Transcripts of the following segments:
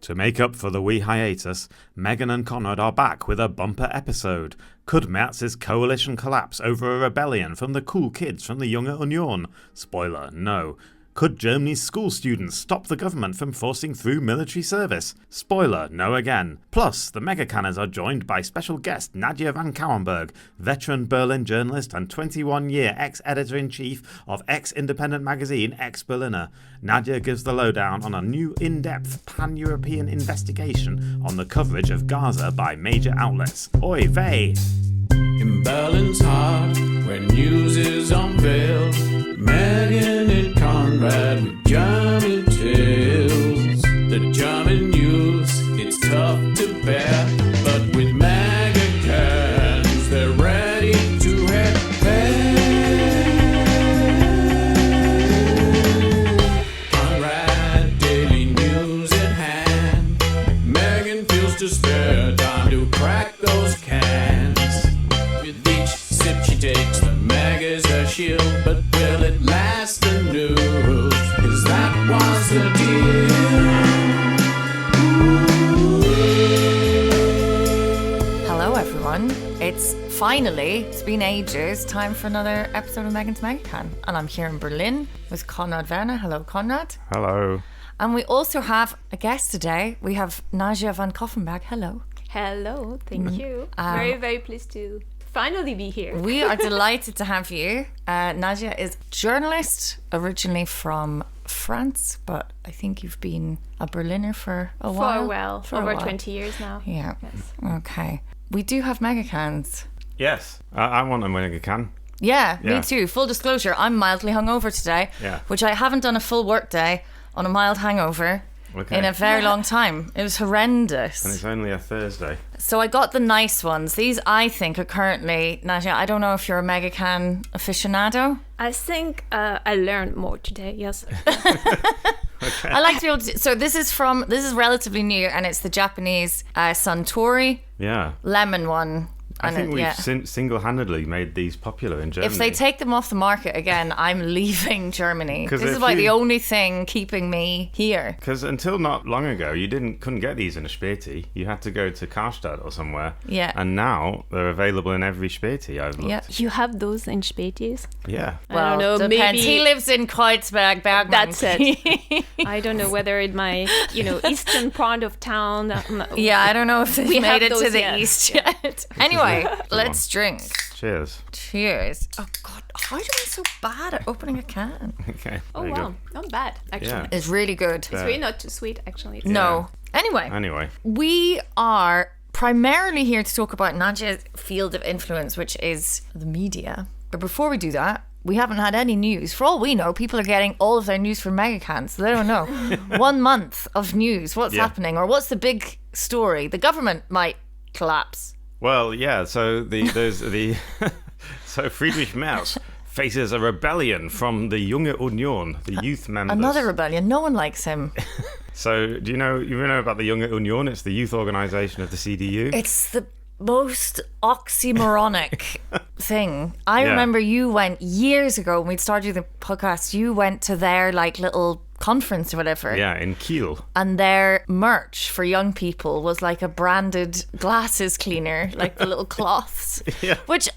To make up for the wee hiatus, Megan and Konrad are back with a bumper episode. Could Merz's coalition collapse over a rebellion from the cool kids from the Junge Union? Spoiler, no. Could Germany's school students stop the government from forcing through military service? Spoiler, no again. Plus, the Megacanners are joined by special guest Nadja Vancauwenberghe, veteran Berlin journalist and 21-year ex-editor-in-chief of ex-independent magazine Exberliner. Nadja gives the lowdown on a new in-depth pan-European investigation on the coverage of Gaza by major outlets. Oy vey! In Berlin's heart, where news is unveiled, Megan and Konrad with German tales. The German news, it's tough to bear, but with Megacanners, they're ready to head Konrad, daily news at hand. Megan feels to spare time to crack those cans. With each sip she takes, the mag is her shield. But will it last the news? 'Cause that was the deal. Hello everyone. It's been ages, time for another episode of Megan's Megacan. And I'm here in Berlin with Konrad Werner. Hello, Konrad. Hello. And we also have a guest today. We have Nadja Vancauwenberghe. Hello. Hello, thank you. Very, very pleased to finally be here. We are delighted to have you. Nadja is a journalist, originally from France, but I think you've been a Berliner for a while. For over 20 years now. Yeah. Yes. Okay. We do have Megacans. Yes, I want a Megacan. Yeah, Yeah. me too. Full disclosure, I'm mildly hungover today, Yeah. which I haven't done a full work day on a mild hangover Okay. in a very long time. It was horrendous. And it's only a Thursday. So I got the nice ones. These, I think, are currently, Nadja, I don't know if you're a Megacan aficionado. I think I learned more today, yes. I like to be able to, so this is relatively new, and it's the Japanese Suntory Yeah. lemon one. I And think we've yeah. single-handedly made these popular in Germany. If they take them off the market again, I'm leaving Germany. 'Cause This is if like you- the only thing keeping me here. Because until not long ago, you couldn't get these in a Späti. You had to go to Karstadt or somewhere. Yeah. And now they're available in every Späti I've looked. Yeah. You have those in Spätis? Yeah. I don't know, depends. maybe- He lives in Kreuzberg, Bergmann. That's it. I don't know whether in my, eastern part of town. Yeah, I don't know if they've We have made it to those the yet. east yet. Anyway, let's drink. Cheers. Cheers. Oh, God. Why am I so bad at opening a can? Okay. Oh, there you wow. go. Not bad, actually. Yeah. It's really good. It's really not too sweet, actually. No. Anyway, Anyway. we are primarily here to talk about Nadja's field of influence, which is the media. But before we do that, we haven't had any news. For all we know, people are getting all of their news from Megacans, so they don't know. 1 month of news. What's happening? Or what's the big story? The government might collapse. Well, yeah. So so Friedrich Merz faces a rebellion from the Junge Union, the youth members. Another rebellion. No one likes him. So do you know about the Junge Union? It's the youth organisation of the CDU. It's the most oxymoronic thing. I Yeah. remember you went years ago when we started the podcast, you went to their little conference or whatever. Yeah, in Kiel. And their merch for young people was like a branded glasses cleaner, like the little cloths. Yeah. Which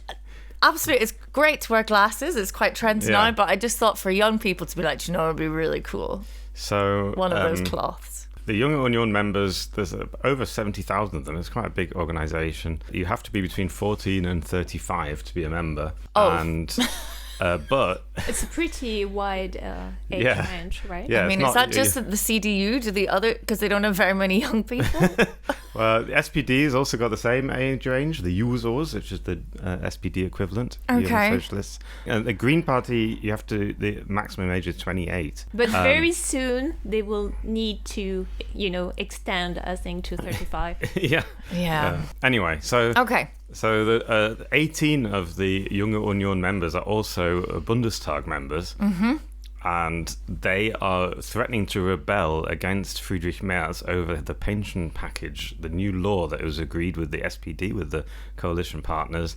absolutely, it's great to wear glasses. It's quite trendy Yeah. now, but I just thought for young people to be like, do you know, it'd be really cool. So One of those cloths. The Junge Union members, there's over 70,000 of them. It's quite a big organisation. You have to be between 14 and 35 to be a member. Oh. And but It's a pretty wide age Yeah. range, right? yeah, I mean, it's is not- that just the CDU? Do the other, because they don't have very many young people? Well, the SPD has also got the same age range, the Jusos, which is the SPD equivalent. the Okay. Socialists. And the Green Party, the maximum age is 28. But very soon they will need to, extend, I think, to 35. Yeah. Yeah. Anyway, so Okay. So the 18 of the Junge Union members are also Bundestag members, and they are threatening to rebel against Friedrich Merz over the pension package, the new law that was agreed with the SPD, with the coalition partners.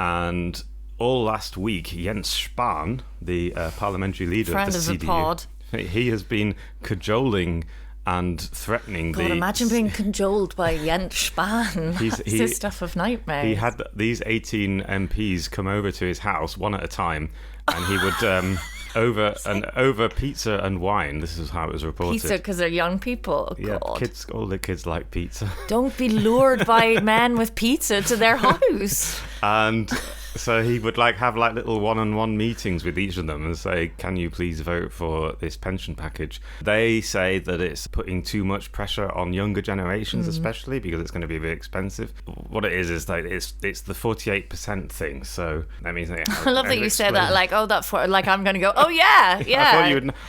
And all last week, Jens Spahn, the parliamentary leader Friend of the of the CDU, pod. he has been cajoling and threatening God, imagine being cajoled by Jens Spahn. That's the stuff of nightmares. He had these 18 MPs come over to his house one at a time, and he would over pizza and wine. This is how it was reported. Pizza because they're young people. Yeah, God. all the kids like pizza. Don't be lured by men with pizza to their house. And so he would have little one-on-one meetings with each of them and say, can you please vote for this pension package? They say that it's putting too much pressure on younger generations, especially because it's going to be very expensive. What it is that it's the 48% thing. So that means I love that you said that I'm going to go, oh yeah.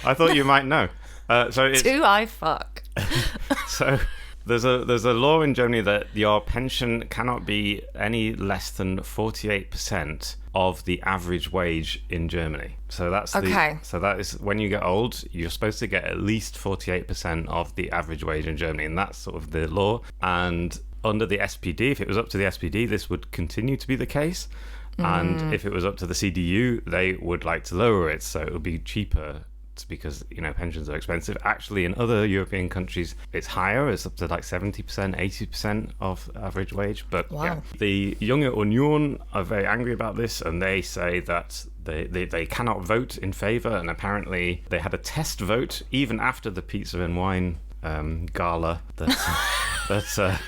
I thought you might know. So it's do I fuck? So there's a law in Germany that your pension cannot be any less than 48% of the average wage in Germany. So that's so that is when you get old, you're supposed to get at least 48% of the average wage in Germany, and that's sort of the law. And under the SPD, if it was up to the SPD, this would continue to be the case. And if it was up to the CDU, they would like to lower it, so it would be cheaper because pensions are expensive. Actually, in other European countries, it's higher. It's up to 70%, 80% of average wage. But wow. The Junge Union are very angry about this, and they say that they cannot vote in favour. And apparently, they had a test vote even after the pizza and wine gala that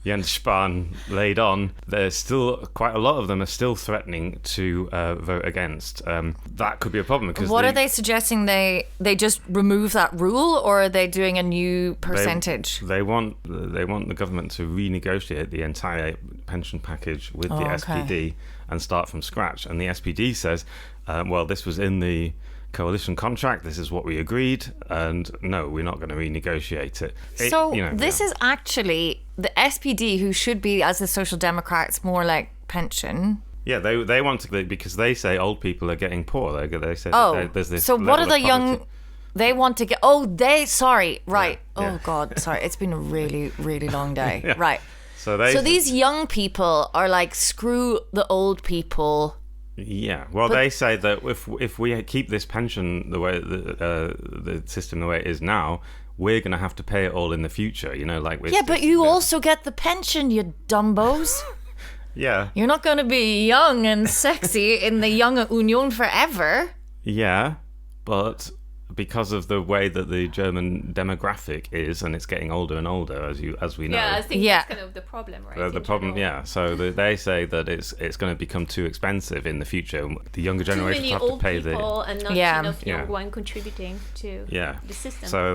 Jens Spahn laid on. There's still quite a lot of them are still threatening to vote against. That could be a problem because what are they suggesting? They just remove that rule, or are they doing a new percentage? They want the government to renegotiate the entire pension package with the SPD and start from scratch. And the SPD says, this was in the coalition contract, this is what we agreed, and no, we're not going to renegotiate it. This is actually the SPD, who should be, as the Social Democrats, more like pension. Yeah, they want to, because they say old people are getting poor. They say there's this. So what are the young? They want to get. Right. Yeah. Oh God, sorry. It's been a really, really long day. Yeah. Right. So these young people are like, screw the old people. Yeah, well, they say that if we keep this pension the way the system the way it is now, we're going to have to pay it all in the future. But you also get the pension, you dumbos. Yeah, you're not going to be young and sexy in the Junge Union forever. Yeah, but because of the way that the German demographic is, and it's getting older and older, as we know. Yeah, I think that's kind of the problem, right? The problem, yeah. So they say that it's going to become too expensive in the future. The younger generation have to pay the and not enough young one contributing to the system. So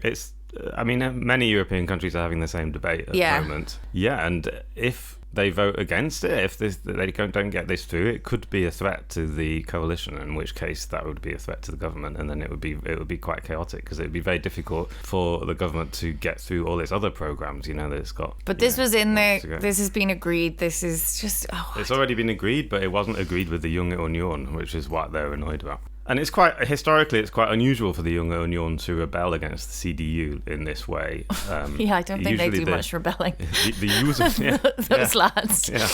it's. I mean, many European countries are having the same debate at the moment. Yeah, and if they vote against it, if they don't get this through, it could be a threat to the coalition, in which case that would be a threat to the government, and then it would be quite chaotic, because it would be very difficult for the government to get through all its other programs that it's got. But this was in there, this has been agreed, this is just it's already been agreed, but it wasn't agreed with the Junge Union, which is what they're annoyed about. And it's quite unusual for the Junge Union to rebel against the CDU in this way. I don't think they do much rebelling. The users, those lads. Yeah.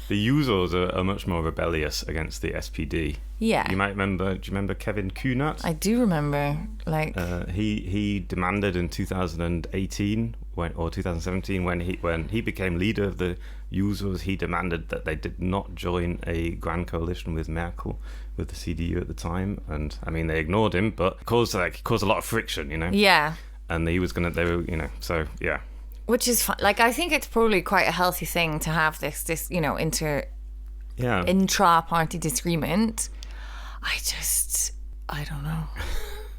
The users are much more rebellious against the SPD. Yeah. You might remember. Do you remember Kevin Kühnert? I do remember. He demanded in 2018 or 2017 when he became leader of the users. He demanded that they did not join a grand coalition with Merkel, with the CDU at the time, and I mean they ignored him, but it caused a lot of friction, Yeah. And so yeah. Which is fun. I think it's probably quite a healthy thing to have this intra-party disagreement. I don't know.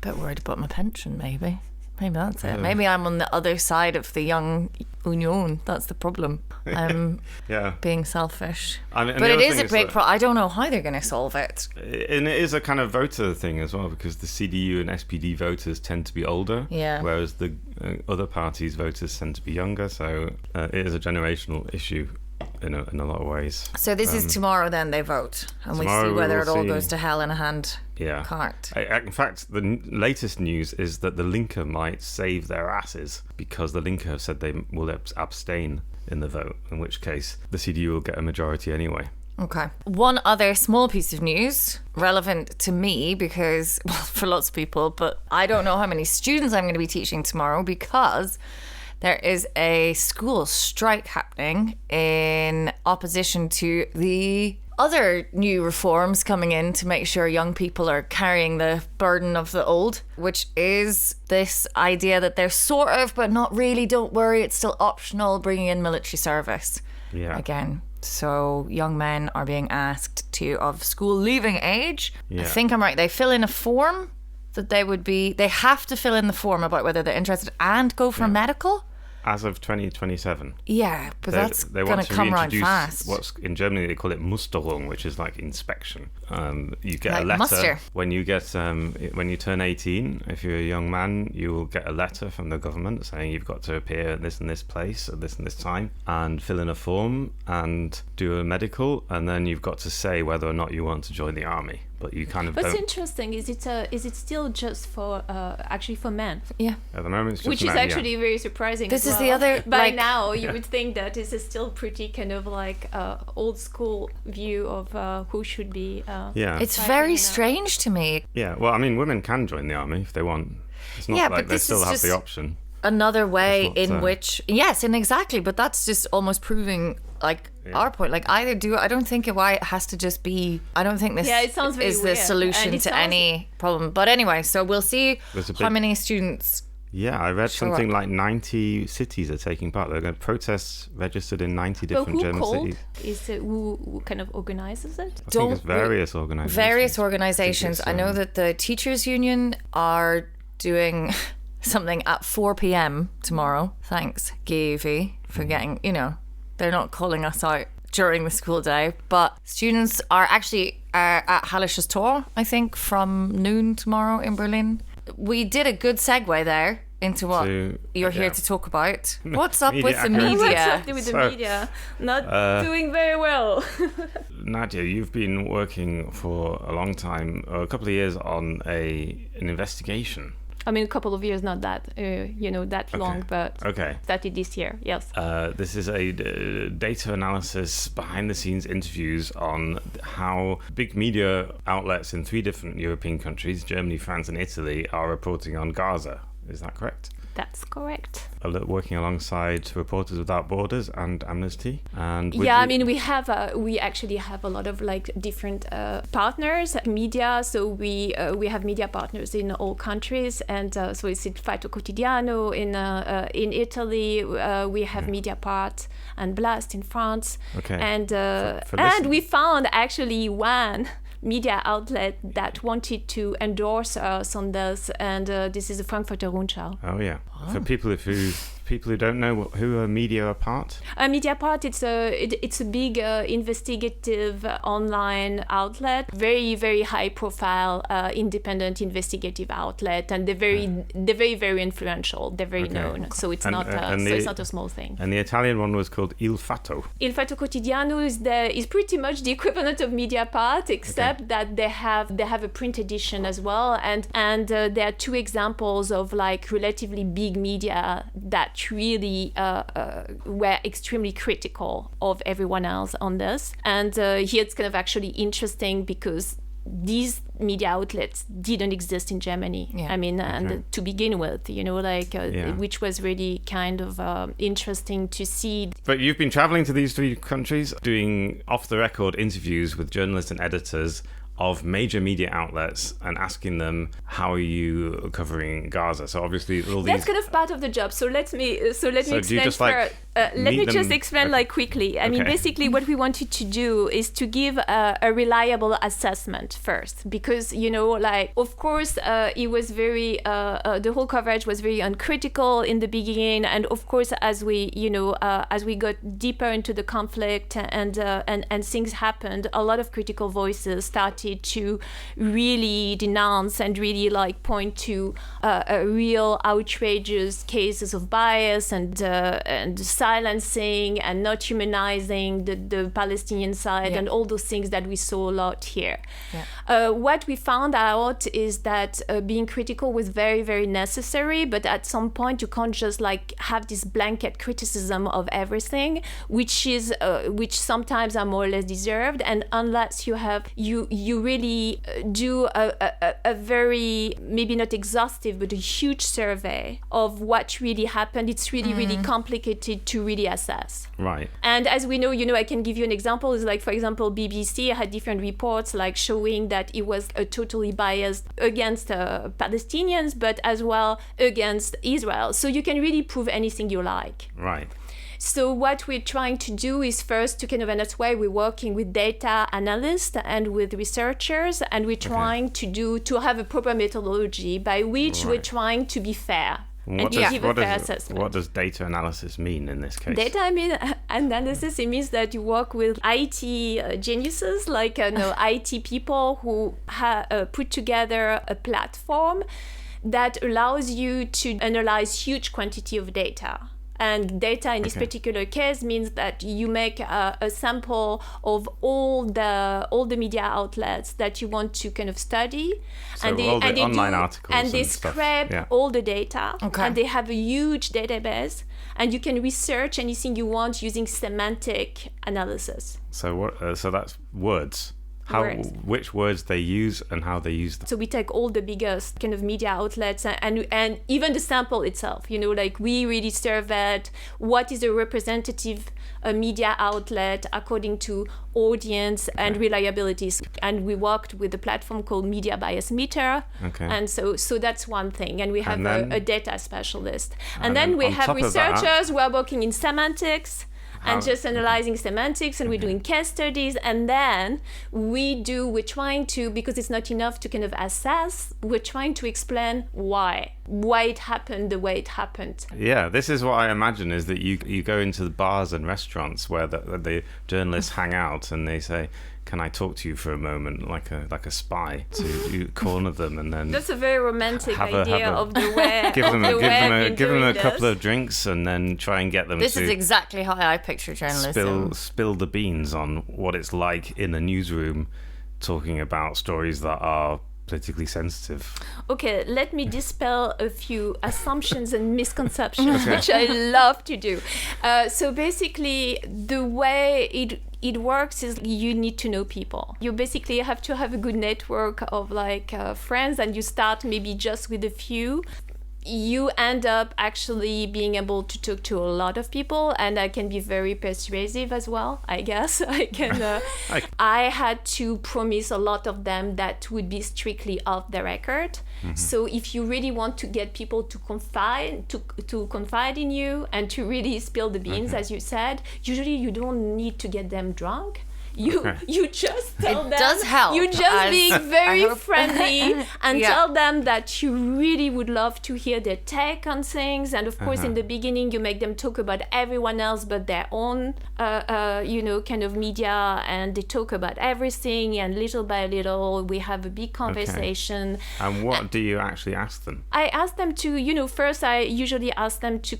Bit worried about my pension, maybe. Maybe that's it. Maybe I'm on the other side of the Young Union. That's the problem. I'm being selfish. But it is a big problem. I don't know how they're going to solve it. And it is a kind of voter thing as well, because the CDU and SPD voters tend to be older, whereas the other parties' voters tend to be younger. So it is a generational issue in a lot of ways. So this is tomorrow then they vote, and we see whether it all goes to hell in a hand cart. In fact, the latest news is that the Linke might save their asses, because the Linke have said they will abstain in the vote, in which case the CDU will get a majority anyway. Okay. One other small piece of news relevant to me because, well, for lots of people, but I don't know how many students I'm going to be teaching tomorrow because there is a school strike happening in opposition to the other new reforms coming in to make sure young people are carrying the burden of the old, which is this idea that they're sort of, but not really, don't worry, it's still optional, bringing in military service. Yeah. Again. So young men are being asked to, of school leaving age. Yeah. I think I'm right. They fill in a form that they have to fill in the form about whether they're interested and go for medical. As of 2027. Yeah, but that's going to come around fast. What's in Germany they call it Musterung, which is like inspection. You get like a letter muster. when you turn 18. If you're a young man, you will get a letter from the government saying you've got to appear at this and this place at this and this time and fill in a form and do a medical, and then you've got to say whether or not you want to join the army. But you kind of What's don't. interesting is it still just for actually for men? Yeah. At the moment, it's just Which is men, actually very surprising. This as is well. the other, By like- now, you would think that this is still pretty kind of like old school view of who should be. Yeah. It's Right, very you know. strange to me. Yeah. Well, I mean, women can join the army if they want. It's not Yeah, like but they this still is have just the option. Another way That's not, in which, yes, and exactly, but that's just almost proving like our point. Like I don't think why it has to just be. I don't think this It sounds very is the weird. solution And it to sounds- any problem. But anyway, so we'll see There's a how big- many students. Yeah, I read Show something up. like 90 cities are taking part. They're going to protests registered in 90 But different who German called? cities. Is it who kind of organizes it? I think it's various organizations. Various organizations. I know that the teachers union are doing something at 4 p.m. tomorrow. Thanks, Gavi, for getting, they're not calling us out during the school day, but students are actually at Hallisches Tor, I think, from noon tomorrow in Berlin. We did a good segue there into what you're here to talk about. What's up with the Media What's media? up with the media? Not doing very well. Nadja, you've been working for a long time, a couple of years on an investigation. I mean, a couple of years, not that, that long, but Okay. started this year, yes. This is a data analysis, behind-the-scenes interviews on how big media outlets in 3 different European countries, Germany, France and Italy, are reporting on Gaza. Is that correct? That's correct. Working alongside Reporters Without Borders and Amnesty. And We actually have a lot of like different partners, media. So we have media partners in all countries, and so it's Il Fatto Quotidiano in Italy. We have Mediapart and Blast in France. Okay. And For and we found actually one media outlet that wanted to endorse us on this, and this is the Frankfurter Rundschau. Oh yeah. For people who don't know who are Mediapart. Mediapart, it's a big investigative online outlet, very very high profile independent investigative outlet, and they're very influential. They're very known, so it's it's not a small thing. And the Italian one was called Il Fatto. Il Fatto Quotidiano is pretty much the equivalent of Mediapart, except that they have a print edition as well, and there are 2 examples of like relatively big media that really were extremely critical of everyone else on this. And here it's kind of actually interesting because these media outlets didn't exist in Germany. Yeah. I mean, and to begin with, which was really kind of interesting to see. But you've been traveling to these 3 countries, doing off-the-record interviews with journalists and editors of major media outlets and asking them, how are you covering Gaza? So obviously all these... That's kind of part of the job. So let me explain explain like quickly. I mean, basically what we wanted to do is to give a reliable assessment first, because, of course, it was very, the whole coverage was very uncritical in the beginning. And of course, as we got deeper into the conflict and things happened, a lot of critical voices started to really denounce and really like point to real outrageous cases of bias and silencing and not humanizing the Palestinian side and all those things that we saw a lot here. What we found out is that being critical was very, very necessary, but at some point you can't just like have this blanket criticism of everything, which sometimes are more or less deserved, and unless you really do a very, maybe not exhaustive, but a huge survey of what really happened, it's really, really complicated to really assess. Right. And as we know, I can give you an example, is like, for example, BBC had different reports like showing that it was totally biased against Palestinians, but as well against Israel. So you can really prove anything you like. Right. So what we're trying to do is first to and that's why we're working with data analysts and with researchers, and we're trying to have a proper methodology by which we're trying to be fair. And to give a fair assessment. What does data analysis mean in this case? Data analysis, it means that you work with IT geniuses, like IT people who put together a platform that allows you to analyze huge quantity of data. And data in this particular case means that you make a sample of all the media outlets that you want to study, so all the online articles and they stuff. scrape all the data, and they have a huge database, and you can research anything you want using semantic analysis. So so that's words. Words. Which words they use and how they use them. So we take all the biggest media outlets and even the sample itself, like we really surveyed what is a representative media outlet according to audience and reliabilities. And we worked with a platform called Media Bias Meter. And so that's one thing. And we have a data specialist. And then we have researchers who are working in semantics, and just analyzing semantics, and we're doing case studies, and then we're trying to, because it's not enough to assess, we're trying to explain why it happened the way it happened. Yeah, this is what I imagine, is that you go into the bars and restaurants where the journalists hang out, and they say, "Can I talk to you for a moment?" like a spy. So you corner them, and then that's a very romantic idea of the way. Give them a couple of drinks, and then try and get them. This is exactly how I picture journalism. Spill the beans on what it's like in a newsroom, talking about stories that are politically sensitive. Okay, let me dispel a few assumptions and misconceptions, which I love to do. So basically, the way it works is you need to know people. You basically have to have a good network of friends, and you start maybe just with a few. You end up actually being able to talk to a lot of people, and I can be very persuasive as well, I guess. I had to promise a lot of them that would be strictly off the record. So if you really want to get people to confide in you and to really spill the beans, as you said, usually you don't need to get them drunk. You just tell them. It does help. You just being very friendly and tell them that you really would love to hear their take on things. And of course, in the beginning, you make them talk about everyone else but their own, media, and they talk about everything. And little by little, we have a big conversation. And what do you actually ask them? I ask them to, first I usually ask them to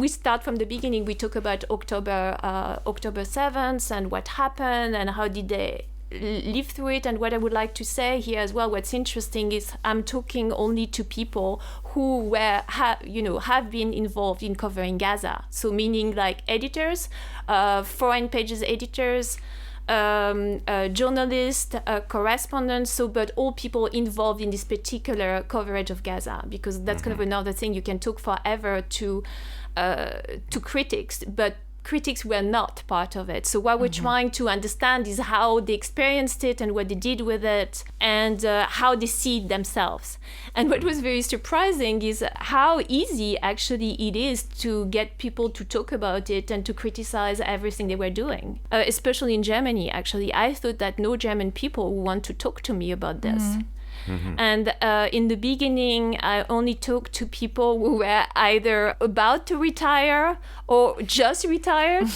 we start from the beginning. We talk about October 7th and what happened and how did they live through it. And what I would like to say here as well, what's interesting is I'm talking only to people who have been involved in covering Gaza. So meaning like editors, foreign pages editors, journalists, correspondents, but all people involved in this particular coverage of Gaza, because that's kind of another thing. You can talk forever to critics, but critics were not part of it. So what we're trying to understand is how they experienced it and what they did with it, and how they see it themselves. And what was very surprising is how easy actually it is to get people to talk about it and to criticize everything they were doing, especially in Germany. Actually, I thought that no German people would want to talk to me about this. And in the beginning, I only talked to people who were either about to retire or just retired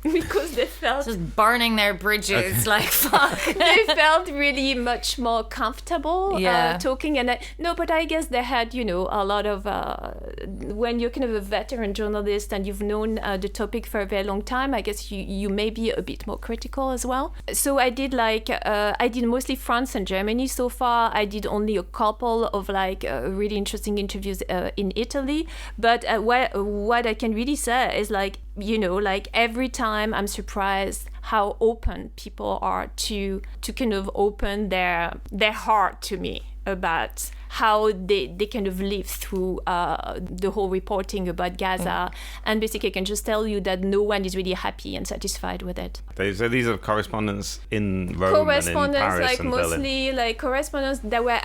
because they felt Just burning their bridges, like fuck. they felt really much more comfortable Yeah. talking. And but I guess they had, a lot of when you're kind of a veteran journalist and you've known the topic for a very long time, I guess you may be a bit more critical as well. So I did I did mostly France and Germany so far. I did only a couple of really interesting interviews in Italy. But what I can really say is every time I'm surprised how open people are to kind of open their heart to me about how they kind of live through the whole reporting about Gaza. And basically I can just tell you that no one is really happy and satisfied with it. So these are correspondents in Rome and in Paris and mostly Berlin. Correspondents that were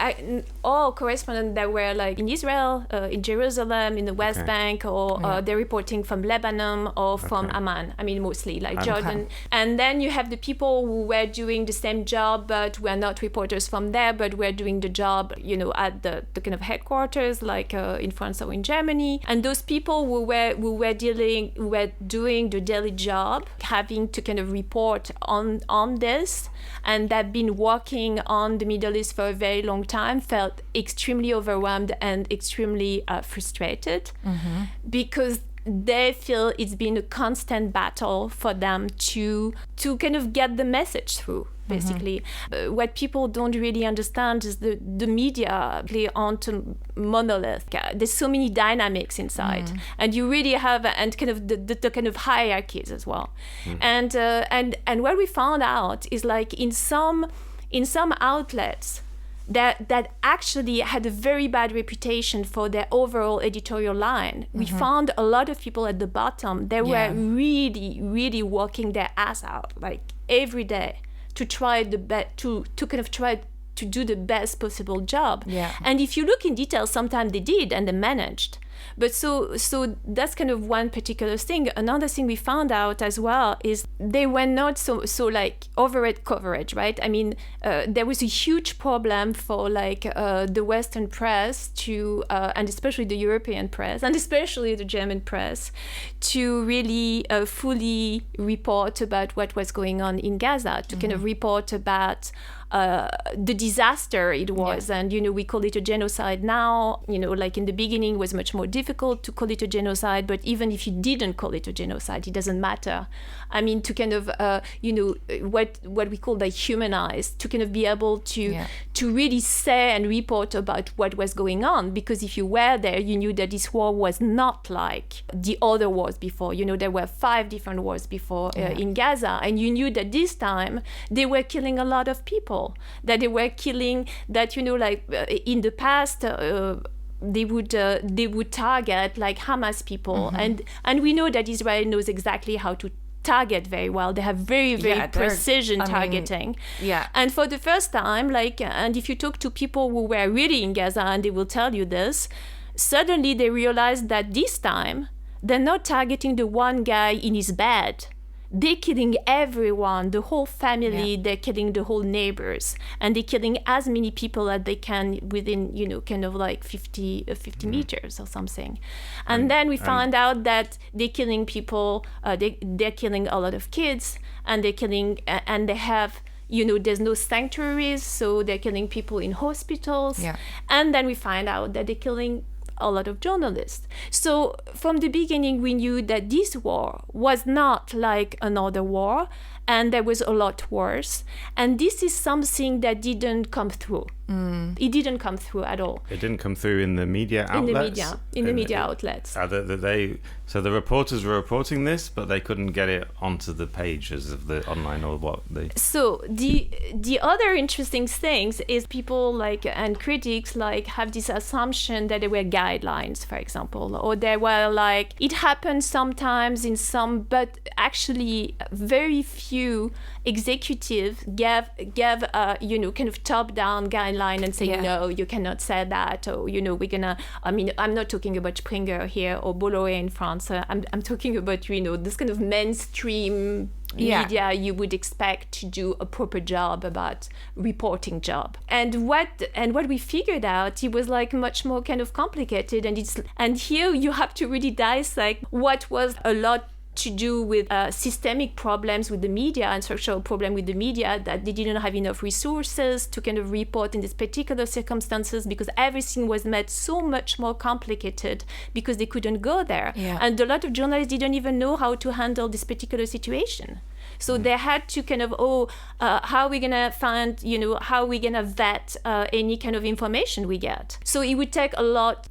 all correspondents that were in Israel, in Jerusalem, in the West Bank, or they're reporting from Lebanon or from Amman. I mean, mostly Jordan. And then you have the people who were doing the same job but were not reporters from there, but were doing the job, at the kind of headquarters, in France or in Germany. And those people who were doing the daily job, having to kind of report on this, and that been working on the Middle East for a very long time, felt extremely overwhelmed and extremely frustrated because they feel it's been a constant battle for them to kind of get the message through. Basically, what people don't really understand is the media play onto monolith. There's so many dynamics inside, and you really have and kind of the kind of hierarchies as well. And what we found out is in some outlets that actually had a very bad reputation for their overall editorial line. We found a lot of people at the bottom. They were really, really working their ass out every day to try to kind of try to do the best possible job. Yeah. And if you look in detail, sometimes they did and they managed. But so that's kind of one particular thing. Another thing we found out as well is they were not so overhead coverage, right? I mean, there was a huge problem for the Western press to, and especially the European press, and especially the German press, to really fully report about what was going on in Gaza, to kind of report about the disaster it was. And we call it a genocide now. In the beginning it was much more difficult to call it a genocide, but even if you didn't call it a genocide, it doesn't matter. I mean, to kind of what we call humanize, to kind of be able to really say and report about what was going on, because if you were there, you knew that this war was not like the other wars before. There were 5 different wars before in Gaza, and you knew that this time they were killing a lot of people. That they were killing, that in the past they would target Hamas people, and we know that Israel knows exactly how to target very well. They have very precision targeting. And for the first time, and if you talk to people who were really in Gaza, and they will tell you this, suddenly they realized that this time they're not targeting the one guy in his bed. They're killing everyone, the whole family. They're killing the whole neighbors, and they're killing as many people as they can within, kind of 50 meters or something. And then we found out that they're killing people. They're killing a lot of kids, and they're killing, and they have. There's no sanctuaries, so they're killing people in hospitals. And then we find out that they're killing a lot of journalists. So from the beginning, we knew that this war was not like another war, and there was a lot worse. And this is something that didn't come through. It didn't come through at all. It didn't come through in the media outlets? In the media outlets. So the reporters were reporting this, but they couldn't get it onto the pages of the online or what they... So the other interesting things is people and critics have this assumption that there were guidelines, for example, or there were it happened sometimes in some, but actually very few executives gave kind of top-down guidelines and say, no, you cannot say that, or we're gonna. I mean, I'm not talking about Springer here or Bolloré in France. I'm talking about this kind of mainstream media you would expect to do a proper job about reporting job. And what we figured out, it was like much more kind of complicated, and here you have to really dissect what was a lot to do with systemic problems with the media and social problem with the media, that they didn't have enough resources to kind of report in these particular circumstances, because everything was made so much more complicated because they couldn't go there. And a lot of journalists didn't even know how to handle this particular situation. So they had to kind of, how are we going to find, how are we going to vet any kind of information we get? So it would take a lot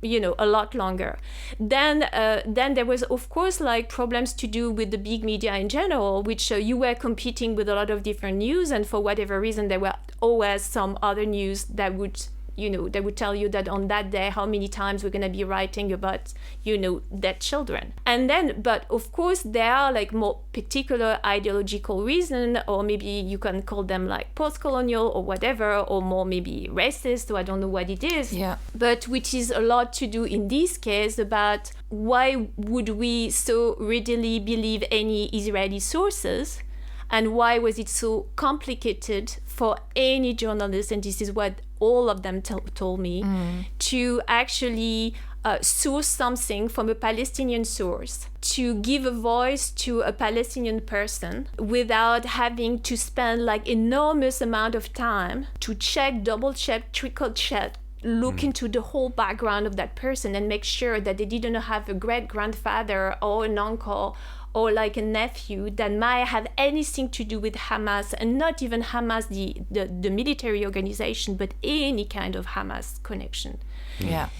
longer. Then there was, of course, like problems to do with the big media in general, which you were competing with a lot of different news. And for whatever reason, there were always some other news that would they would tell you that on that day, how many times we're going to be writing about, dead children. And then, but of course, there are like more particular ideological reason, or maybe you can call them like post-colonial or whatever, or more maybe racist, or I don't know what it is. But which is a lot to do in this case about why would we so readily believe any Israeli sources? And why was it so complicated for any journalist, and this is what all of them told me, to actually source something from a Palestinian source, to give a voice to a Palestinian person without having to spend like enormous amount of time to check, double check, triple check, look into the whole background of that person and make sure that they didn't have a great-grandfather or an uncle or like a nephew that might have anything to do with Hamas, and not even Hamas, the military organization, but any kind of Hamas connection.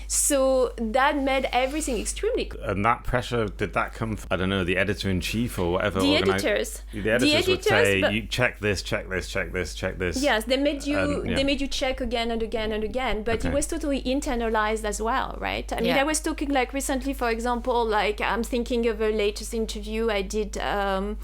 So that made everything extremely. And that pressure, did that come from, I don't know, the editor-in-chief or whatever? The editors would say, you check this, check this, check this, check this. Yes, they made you check again and again and again, but it was totally internalized as well, right? I mean, I was talking like recently, for example, like I'm thinking of a latest interview I did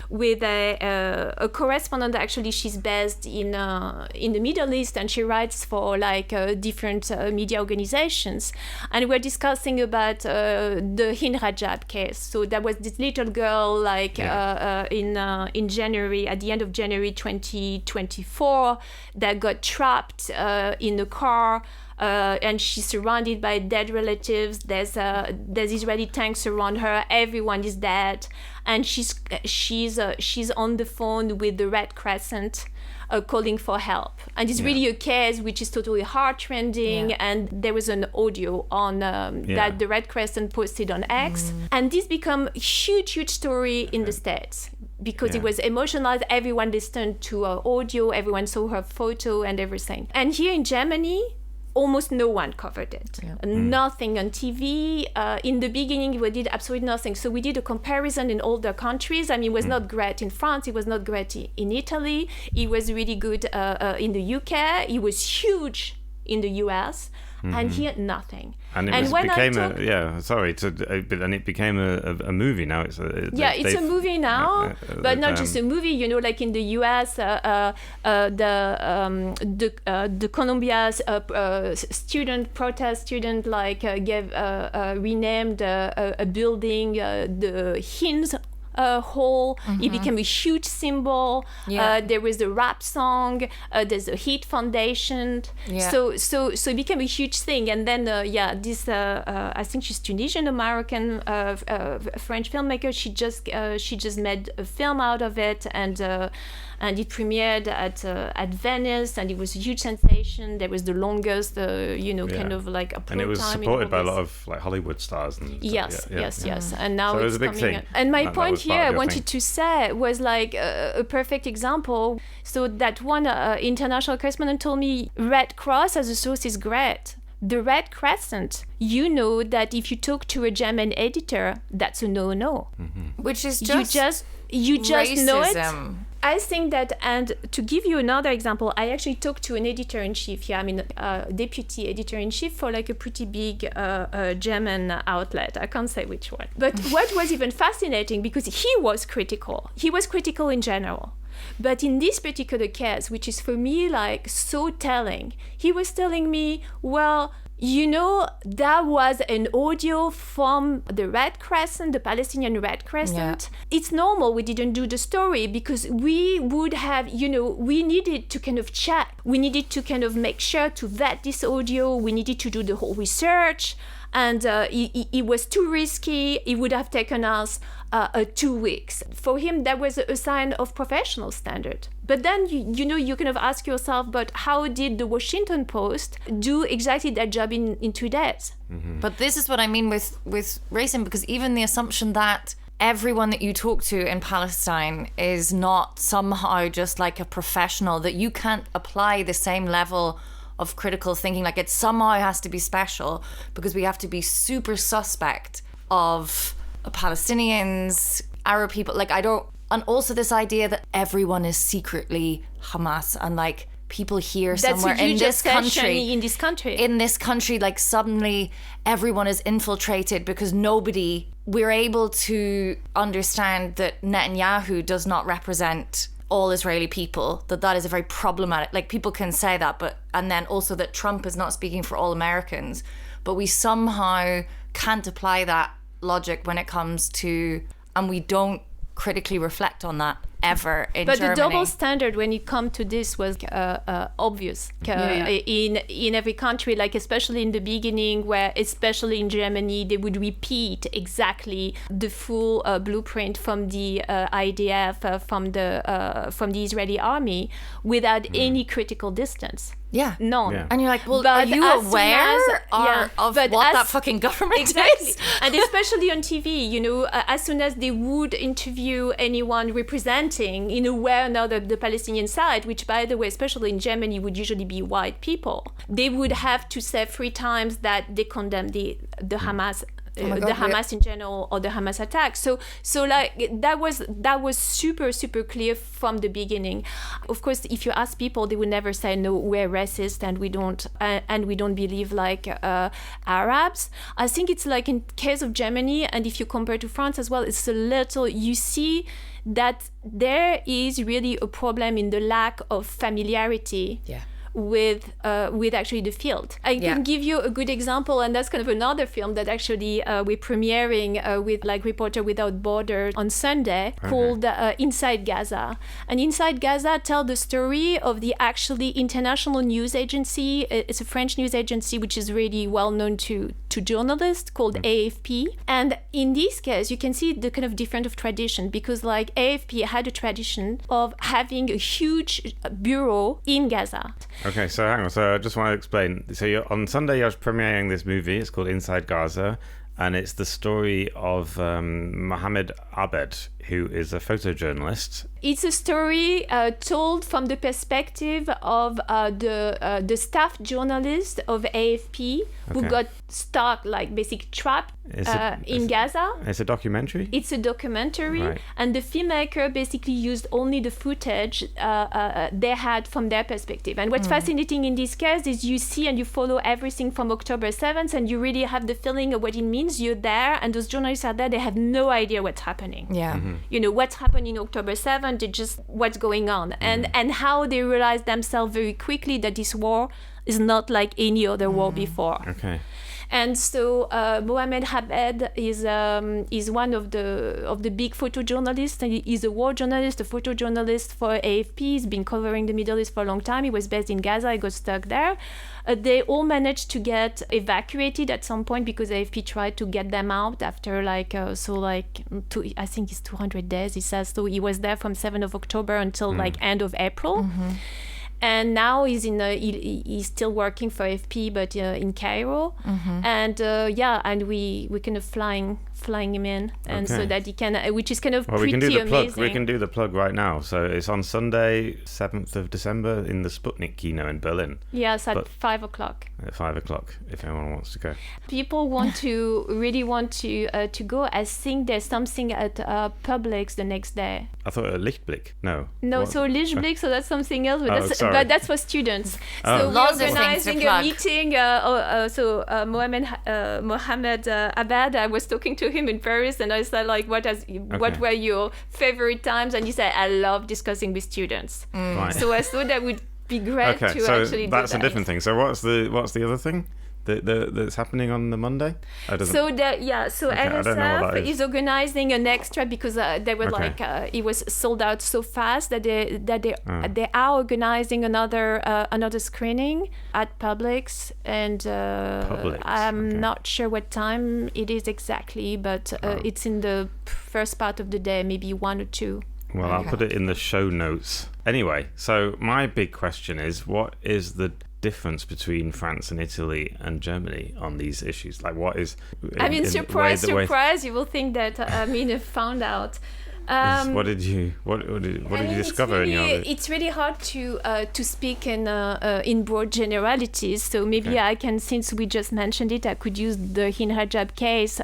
with a correspondent. Actually, she's based in the Middle East, and she writes for like different media organizations. And we're discussing about the Hind Rajab case. So there was this little girl like in January, at the end of January 2024, that got trapped in a car. And she's surrounded by dead relatives. There's Israeli tanks around her. Everyone is dead, and she's on the phone with the Red Crescent, calling for help. And it's really a case which is totally heart-rending. And there was an audio on that the Red Crescent posted on X, and this became a huge story in the States because it was emotionalized. Everyone listened to her audio. Everyone saw her photo and everything. And here in Germany, almost no one covered it. Nothing on TV. In the beginning, we did absolutely nothing. So we did a comparison in all the countries. I mean, it was not great in France. It was not great in Italy. It was really good in the UK. It was huge in the US. And here, nothing. And it became a movie now. It's a movie now, but not just a movie. Like in the U.S., the Columbia protest student renamed a building the Hinds Hall. It became a huge symbol. There was a rap song. There's a Heat Foundation. So it became a huge thing. And then this I think she's Tunisian American French filmmaker. She just made a film out of it, and it premiered at Venice, and it was a huge sensation. There was the longest kind of like upload time. And it was supported by a lot of like Hollywood stars and yes. And now so it's a big coming. Thing. And my point here I wanted to say was like a perfect example. So that one international correspondent told me Red Cross as a source is great. The Red Crescent, that if you talk to a German editor, that's a no-no. Which is you just know it. I think that, and to give you another example, I actually talked to an editor-in-chief here. I mean, deputy editor-in-chief for like a pretty big German outlet. I can't say which one. But what was even fascinating, because he was critical in general. But in this particular case, which is for me like so telling, he was telling me, well, that was an audio from the Red Crescent, the Palestinian Red Crescent. Yeah. It's normal we didn't do the story because we would have, we needed to kind of check. We needed to kind of make sure to vet this audio. We needed to do the whole research. And it was too risky. It would have taken us 2 weeks. For him, that was a sign of professional standard. But then, you kind of ask yourself, but how did the Washington Post do exactly that job in 2 days? Mm-hmm. But this is what I mean with racism, because even the assumption that everyone that you talk to in Palestine is not somehow just like a professional, that you can't apply the same level of critical thinking, like it somehow has to be special because we have to be super suspect of Palestinians, Arab people, and also this idea that everyone is secretly Hamas, and like people here somewhere in this country, like suddenly everyone is infiltrated because we're able to understand that Netanyahu does not represent all Israeli people, that is a very problematic, like people can say that, and then also that Trump is not speaking for all Americans, but we somehow can't apply that logic when it comes to, and we don't critically reflect on that ever in Germany. But the double standard when it comes to this was obvious in every country, like especially in the beginning, where especially in Germany they would repeat exactly the full blueprint from the IDF, from the Israeli army, without any critical distance. Yeah. None. Yeah. And you're like, well, are you aware of what that fucking government is? And especially on TV, as soon as they would interview anyone representing, in a way or another, the Palestinian side, which, by the way, especially in Germany, would usually be white people, they would have to say 3 times that they condemn the Hamas. Hamas in general, or the Hamas attack. So like that was super, super clear from the beginning. Of course, if you ask people, they would never say no, we're racist and we don't believe like Arabs. I think it's like in case of Germany, and if you compare to France as well, it's a little, you see that there is really a problem in the lack of familiarity. Yeah. With actually the field. I can give you a good example, and that's kind of another film that actually we're premiering with like Reporter Without Borders on Sunday, called Inside Gaza. And Inside Gaza tells the story of the actually international news agency. It's a French news agency which is really well known to journalists, called AFP. And in this case, you can see the kind of difference of tradition, because like AFP had a tradition of having a huge bureau in Gaza. Okay, so hang on. So I just want to explain. So on Sunday, you're premiering this movie. It's called Inside Gaza, and it's the story of Mohammed Abed, who is a photojournalist. It's a story told from the perspective of the staff journalist of AFP who got stuck, like basically trapped in Gaza. It's a documentary? It's a documentary, and the filmmaker basically used only the footage they had from their perspective. And what's fascinating in this case is you see and you follow everything from October 7th, and you really have the feeling of what it means. You're there, and those journalists are there, they have no idea what's happening. Yeah. Mm-hmm. What's happened in October 7th, they just what's going on, and how they realize themselves very quickly that this war is not like any other war before. Okay. And so Mohammed Abed is one of the big photojournalists, and he's a war journalist, a photojournalist for AFP. He's been covering the Middle East for a long time. He was based in Gaza. He got stuck there. They all managed to get evacuated at some point because AFP tried to get them out after I think it's 200 days, he says. So he was there from 7th of October until end of April. Mm-hmm. And now he's he's still working for AFP, but in Cairo. Mm-hmm. And and we kind of flying him in, and so that he can, which is kind of pretty amazing. We can do the plug right now. So it's on Sunday, 7th of December, in the Sputnik Kino in Berlin. Yes, at 5 o'clock. At 5 o'clock, if anyone wants to go. People really want to go. I think there's something at Publix the next day. I thought Lichtblick. No. What? So Lichtblick, so that's something else, but that's for students. So we're organizing a meeting. Mohammed Abed, I was talking to him in Paris, and I said, like, what were your favorite times? And he said, I love discussing with students. Right. So I thought that would be great to actually do that. That's a different thing. So what's the other thing? that's happening on the Monday? So I don't know what that NSF is organizing an extra because they were it was sold out so fast that they are organizing another screening at Publix, and I'm not sure what time it is exactly, but it's in the first part of the day, maybe 1 or 2. Well, I'll put it in the show notes. Anyway, so my big question is, what is the difference between France and Italy and Germany on these issues? Like, what is... surprise, you will think that I found out. What did you discover in your... It's really hard to speak in broad generalities. So maybe I can, since we just mentioned it, I could use the hijab case.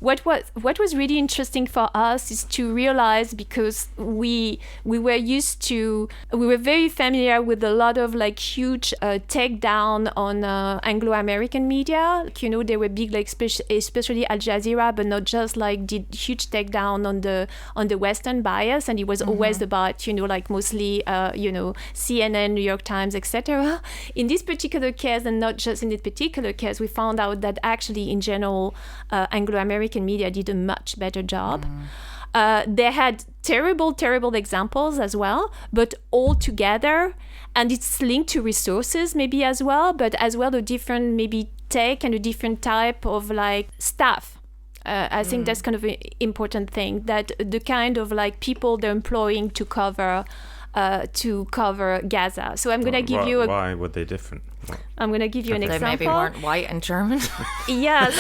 What was really interesting for us is to realize, because we were very familiar with a lot of like huge takedown on Anglo-American media. Like, they were big, like especially Al Jazeera, but not just, like did huge takedown on the Western bias, and it was always about mostly CNN, New York Times, etc. In this particular case, and not just in this particular case, we found out that actually in general Anglo-American media did a much better job. They had terrible examples as well, but all together, and it's linked to resources maybe as well, but as well a different maybe take and a different type of like staff. I think that's kind of an important thing, that the kind of like people they're employing to cover Gaza. So I'm going to give you why were they different? I'm going to give you an example. They maybe weren't white and German. Yes.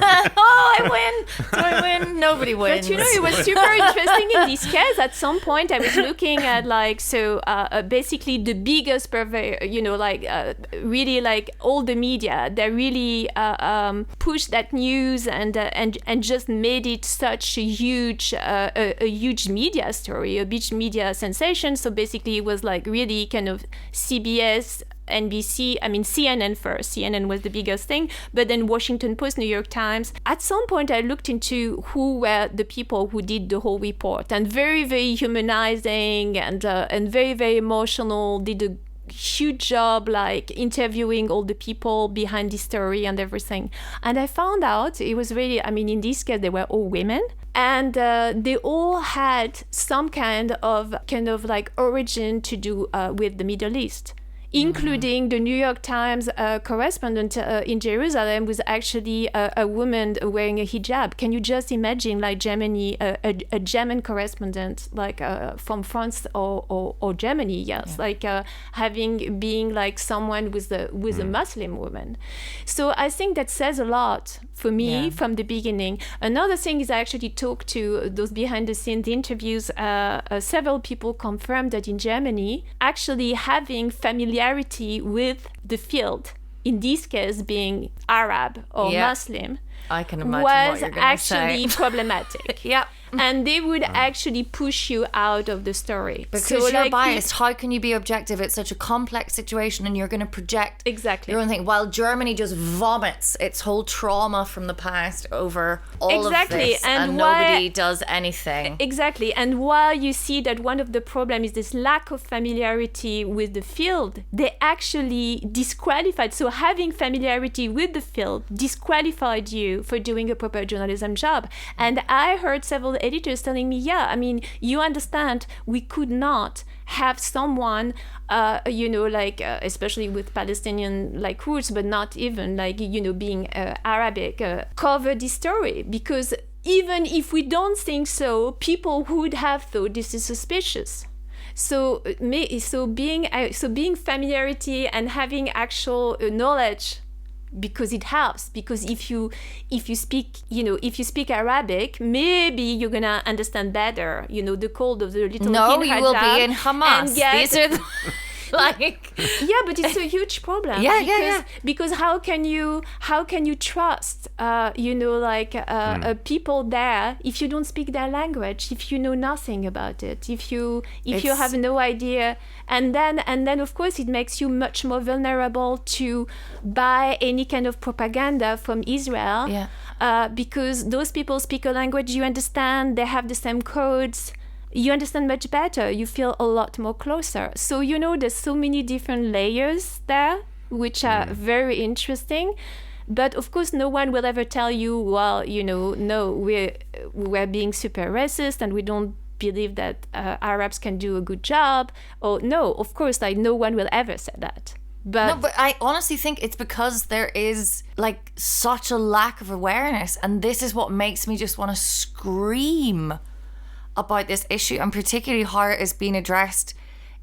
I win. Do I win? Nobody wins. But it was super interesting in this case. At some point, I was looking at basically the biggest really like all the media. They really pushed that news and just made it such a huge media story, a big media sensation. So basically, it was like really kind of CBS, NBC, CNN first. CNN was the biggest thing, but then Washington Post, New York Times. At some point, I looked into who were the people who did the whole report, and very, very humanizing and very, very emotional, did a huge job like interviewing all the people behind the story and everything. And I found out it was really, in this case, they were all women. And they all had some kind of like origin to do with the Middle East. Including the New York Times correspondent in Jerusalem was actually a woman wearing a hijab. Can you just imagine, like Germany, a German correspondent, like from France or Germany? Yes, like being like someone with a Muslim woman. So I think that says a lot for me from the beginning. Another thing is I actually talked to those behind the scenes interviews. Several people confirmed that in Germany, actually having familiarity with the field, in this case being Arab or Muslim, I can imagine was what you're gonna actually say. Problematic. Yeah. And they would actually push you out of the story. Because so, you're like, biased. How can you be objective? It's such a complex situation and you're going to project your own thing. While Germany just vomits its whole trauma from the past over all of this and nobody does anything. Exactly. And while you see that one of the problems is this lack of familiarity with the field, they actually disqualified. So having familiarity with the field disqualified you for doing a proper journalism job. And I heard several editors telling me, you understand, we could not have someone, especially with Palestinian roots, but not even being Arabic, cover this story, because even if we don't think so, people would have thought this is suspicious. So being familiarity and having actual knowledge, because it helps, because if you speak Arabic, maybe you're gonna understand better the code of the little you will be in Hamas. These are but it's a huge problem. Because how can you trust people there if you don't speak their language, if you know nothing about it, if you have no idea, and then of course it makes you much more vulnerable to buy any kind of propaganda from Israel, because those people speak a language you understand, they have the same codes. You understand much better. You feel a lot more closer. So, there's so many different layers there which are very interesting. But of course, no one will ever tell you, well, no, we're being super racist and we don't believe that Arabs can do a good job. Or no, of course, like no one will ever say that. But I honestly think it's because there is like such a lack of awareness, and this is what makes me just want to scream about this issue, and particularly how it is being addressed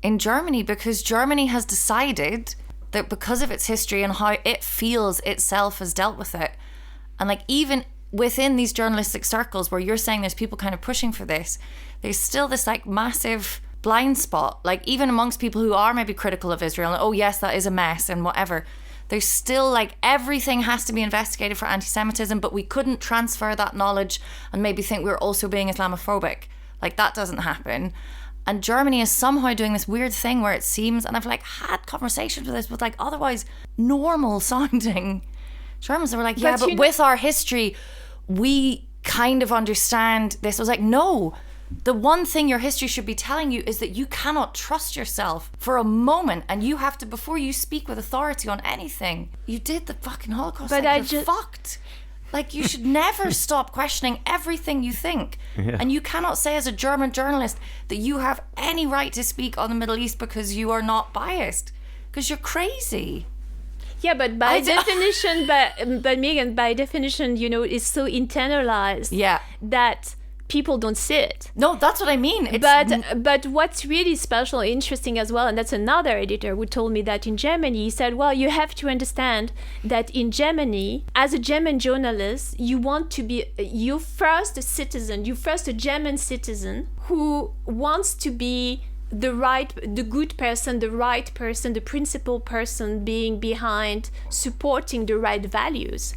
in Germany, because Germany has decided that because of its history and how it feels itself has dealt with it, and like even within these journalistic circles where you're saying there's people kind of pushing for this, there's still this like massive blind spot, like even amongst people who are maybe critical of Israel, and, oh yes, that is a mess and whatever, there's still like everything has to be investigated for anti-Semitism, but we couldn't transfer that knowledge and maybe think we're also being Islamophobic. Like that doesn't happen. And Germany is somehow doing this weird thing where it seems, and I've like had conversations with this with like otherwise normal sounding Germans that were like, yeah, but with our history we kind of understand this. I was like, no, the one thing your history should be telling you is that you cannot trust yourself for a moment, and you have to, before you speak with authority on anything, you did the fucking Holocaust. But like, you're fucked. Like, you should never stop questioning everything you think. Yeah. And you cannot say as a German journalist that you have any right to speak on the Middle East because you are not biased, because you're crazy. Yeah, but by definition, but Megan, by definition, it's so internalized that people don't see it. No, that's what I mean. But what's really special, interesting as well, and that's another editor who told me that in Germany, he said, well, you have to understand that in Germany, as a German journalist, you want to be, you're first a German citizen who wants to be the good person, the right person, the principal person being behind supporting the right values.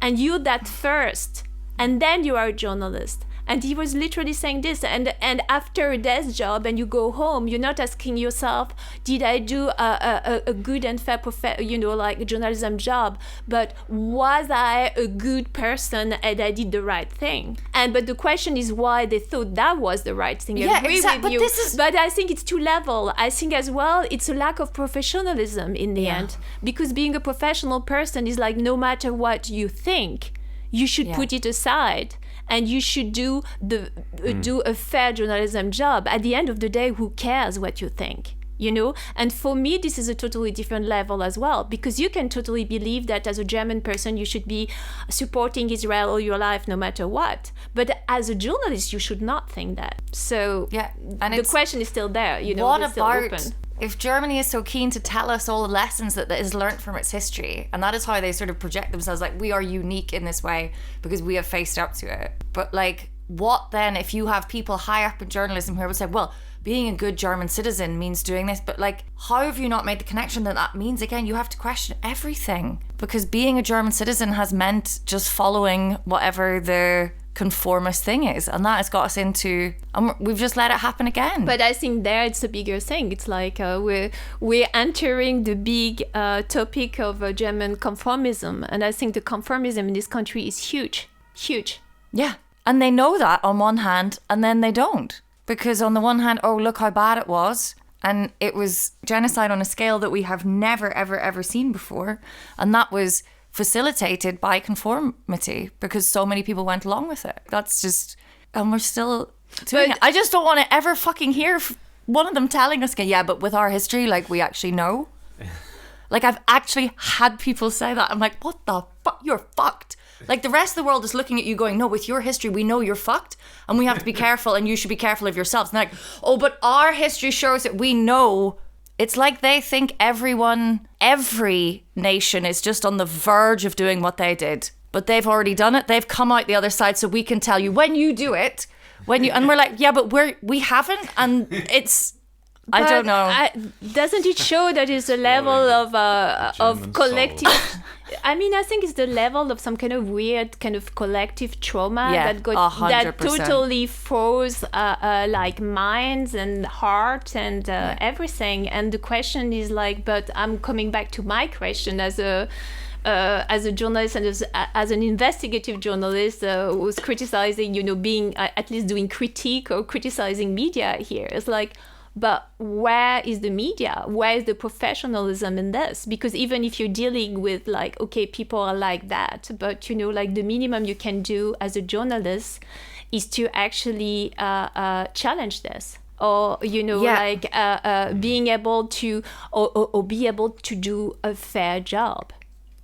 And you're that first, and then you are a journalist. And he was literally saying this, and after a desk job and you go home, you're not asking yourself, did I do a good and fair like a journalism job, but was I a good person and I did the right thing? But the question is why they thought that was the right thing. I agree with you. But I think it's two level. I think as well it's a lack of professionalism in the end, because being a professional person is like, no matter what you think, you should put it aside. And you should do a fair journalism job. At the end of the day, who cares what you think? And for me, this is a totally different level as well, because you can totally believe that as a German person, you should be supporting Israel all your life, no matter what. But as a journalist, you should not think that. So and the question is still there. What it's about still open. If Germany is so keen to tell us all the lessons that is learnt from its history, and that is how they sort of project themselves, like, we are unique in this way because we have faced up to it. But like, what then if you have people high up in journalism who would say, well, being a good German citizen means doing this, but like, how have you not made the connection that means, again, you have to question everything? Because being a German citizen has meant just following whatever the conformist thing is, and that has got us into, and we've just let it happen again. But I think there it's a bigger thing. It's like we're entering the big topic of German conformism, and I think the conformism in this country is huge. Yeah, and they know that on one hand, and then they don't, because on the one hand, oh, look how bad it was, and it was genocide on a scale that we have never ever seen before, and that was facilitated by conformity because so many people went along with it. That's just, and we're still doing it. I just don't want to ever fucking hear one of them telling us, yeah, but with our history, like, we actually know. Like, I've actually had people say that. I'm like, what the fuck? You're fucked. Like, the rest of the world is looking at you going, no, with your history, we know you're fucked and we have to be careful, and you should be careful of yourselves. And they're like, oh, but our history shows that we know. It's like they think every nation is just on the verge of doing what they did, but they've already done it. They've come out the other side, so we can tell you when you do it, and we're like, yeah, but we haven't, and it's, I don't know. Doesn't it show that it's a level of collective? I mean, I think it's the level of some kind of weird kind of collective trauma that totally froze like minds and heart and everything. And the question is like, but I'm coming back to my question as a journalist and as an investigative journalist who's criticizing, being at least doing critique or criticizing media here. It's like, but where is the media? Where is the professionalism in this? Because even if you're dealing with like, okay, people are like that, but like the minimum you can do as a journalist is to actually challenge this. Or being able to or be able to do a fair job,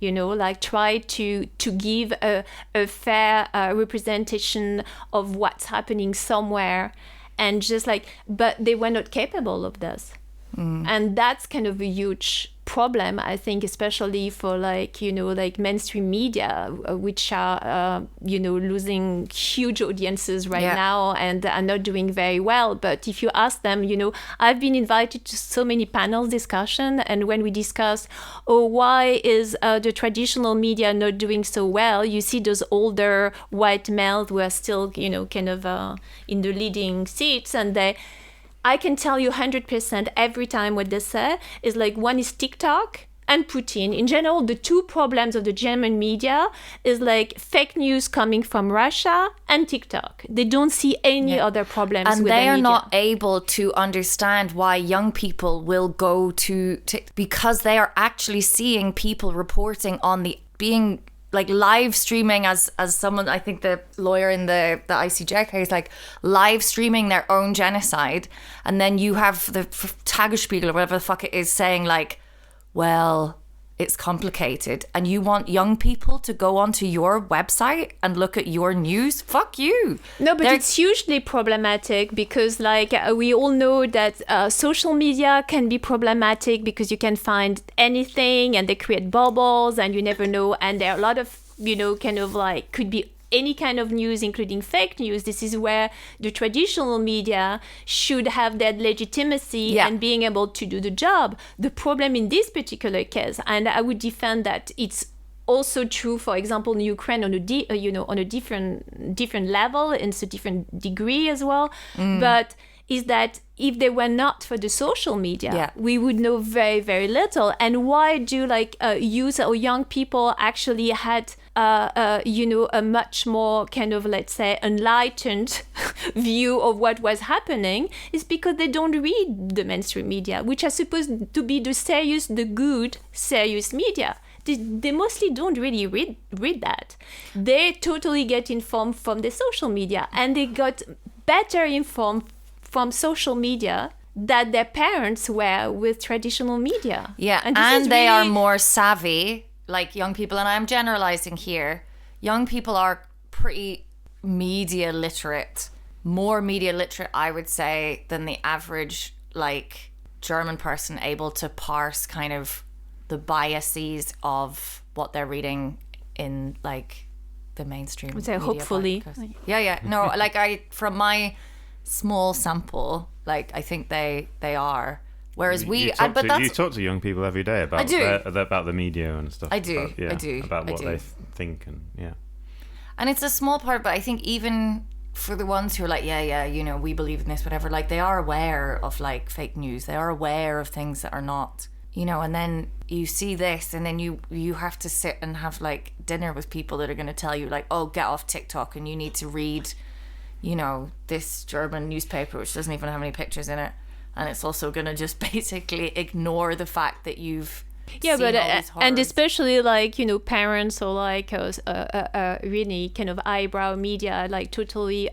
like try to give a fair representation of what's happening somewhere, and just like, but they were not capable of this. And that's kind of a huge problem, I think, especially for like mainstream media, which are losing huge audiences right now and are not doing very well. But if you ask them, I've been invited to so many panel discussion, and when we discuss, why is the traditional media not doing so well, you see those older white males who are still kind of in the leading seats, and I can tell you 100% every time what they say is like, one is TikTok and Putin. In general, the two problems of the German media is like fake news coming from Russia and TikTok. They don't see any other problems and with they the are media. not able to understand why young people will go to because they are actually seeing people reporting on the being like live streaming as someone, I think the lawyer in the ICJ case, like live streaming their own genocide. And then you have the Tagesspiegel or whatever the fuck it is saying like, well, it's complicated. And you want young people to go onto your website and look at your news? Fuck you. No, but it's hugely problematic because like we all know that social media can be problematic because you can find anything and they create bubbles and you never know. And there are a lot of, kind of like could be any kind of news, including fake news. This is where the traditional media should have that legitimacy and being able to do the job. The problem in this particular case, and I would defend that it's also true, for example, in Ukraine on a different level, and a different degree as well. But is that if they were not for the social media, we would know very, very little. And why do youth or young people actually had a much more kind of, let's say, enlightened view of what was happening, is because they don't read the mainstream media, which are supposed to be the good, serious media. They mostly don't really read that. They totally get informed from the social media, and they got better informed from social media that their parents were with traditional media. Yeah, and they are more savvy, like young people, and I'm generalizing here. Young people are pretty media literate, more media literate, I would say, than the average, like, German person, able to parse kind of the biases of what they're reading in, like, the mainstream media. Hopefully. Yeah. No, like, from my small sample, like, I think they are. Whereas you talk to young people every day about about the media and stuff. I do. About what they think and And it's a small part, but I think even for the ones who are like, we believe in this, whatever, like, they are aware of like fake news. They are aware of things that are not, and then you see this, and then you have to sit and have like dinner with people that are going to tell you like, oh, get off TikTok and you need to read, this German newspaper which doesn't even have any pictures in it. And it's also going to just basically ignore the fact that you've seen all these horrors. And especially like, parents or like really kind of eyebrow media, like totally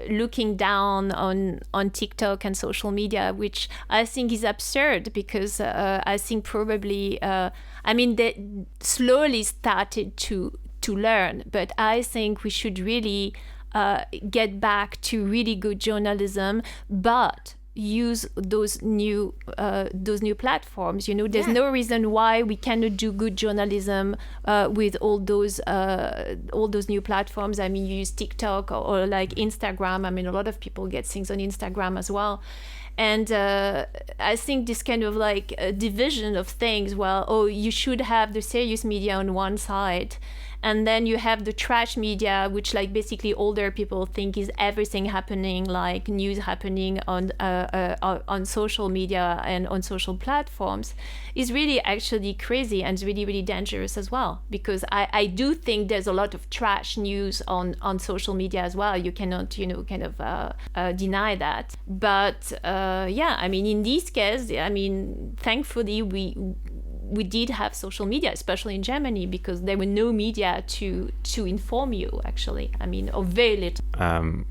looking down on TikTok and social media, which I think is absurd because I think probably, they slowly started to learn, but I think we should really get back to really good journalism, but use those new platforms. There's no reason why we cannot do good journalism with all those new platforms. You use TikTok or like Instagram. A lot of people get things on Instagram as well. And I think this kind of like division of things, you should have the serious media on one side And then you have the trash media, which like basically older people think is everything happening, like news happening on social media and on social platforms, is really actually crazy and really, really dangerous as well. Because I do think there's a lot of trash news on social media as well. You cannot, kind of deny that. But yeah, I mean, in this case, I mean, thankfully we did have social media, especially in Germany, because there were no media to inform you, actually. I mean, or very little.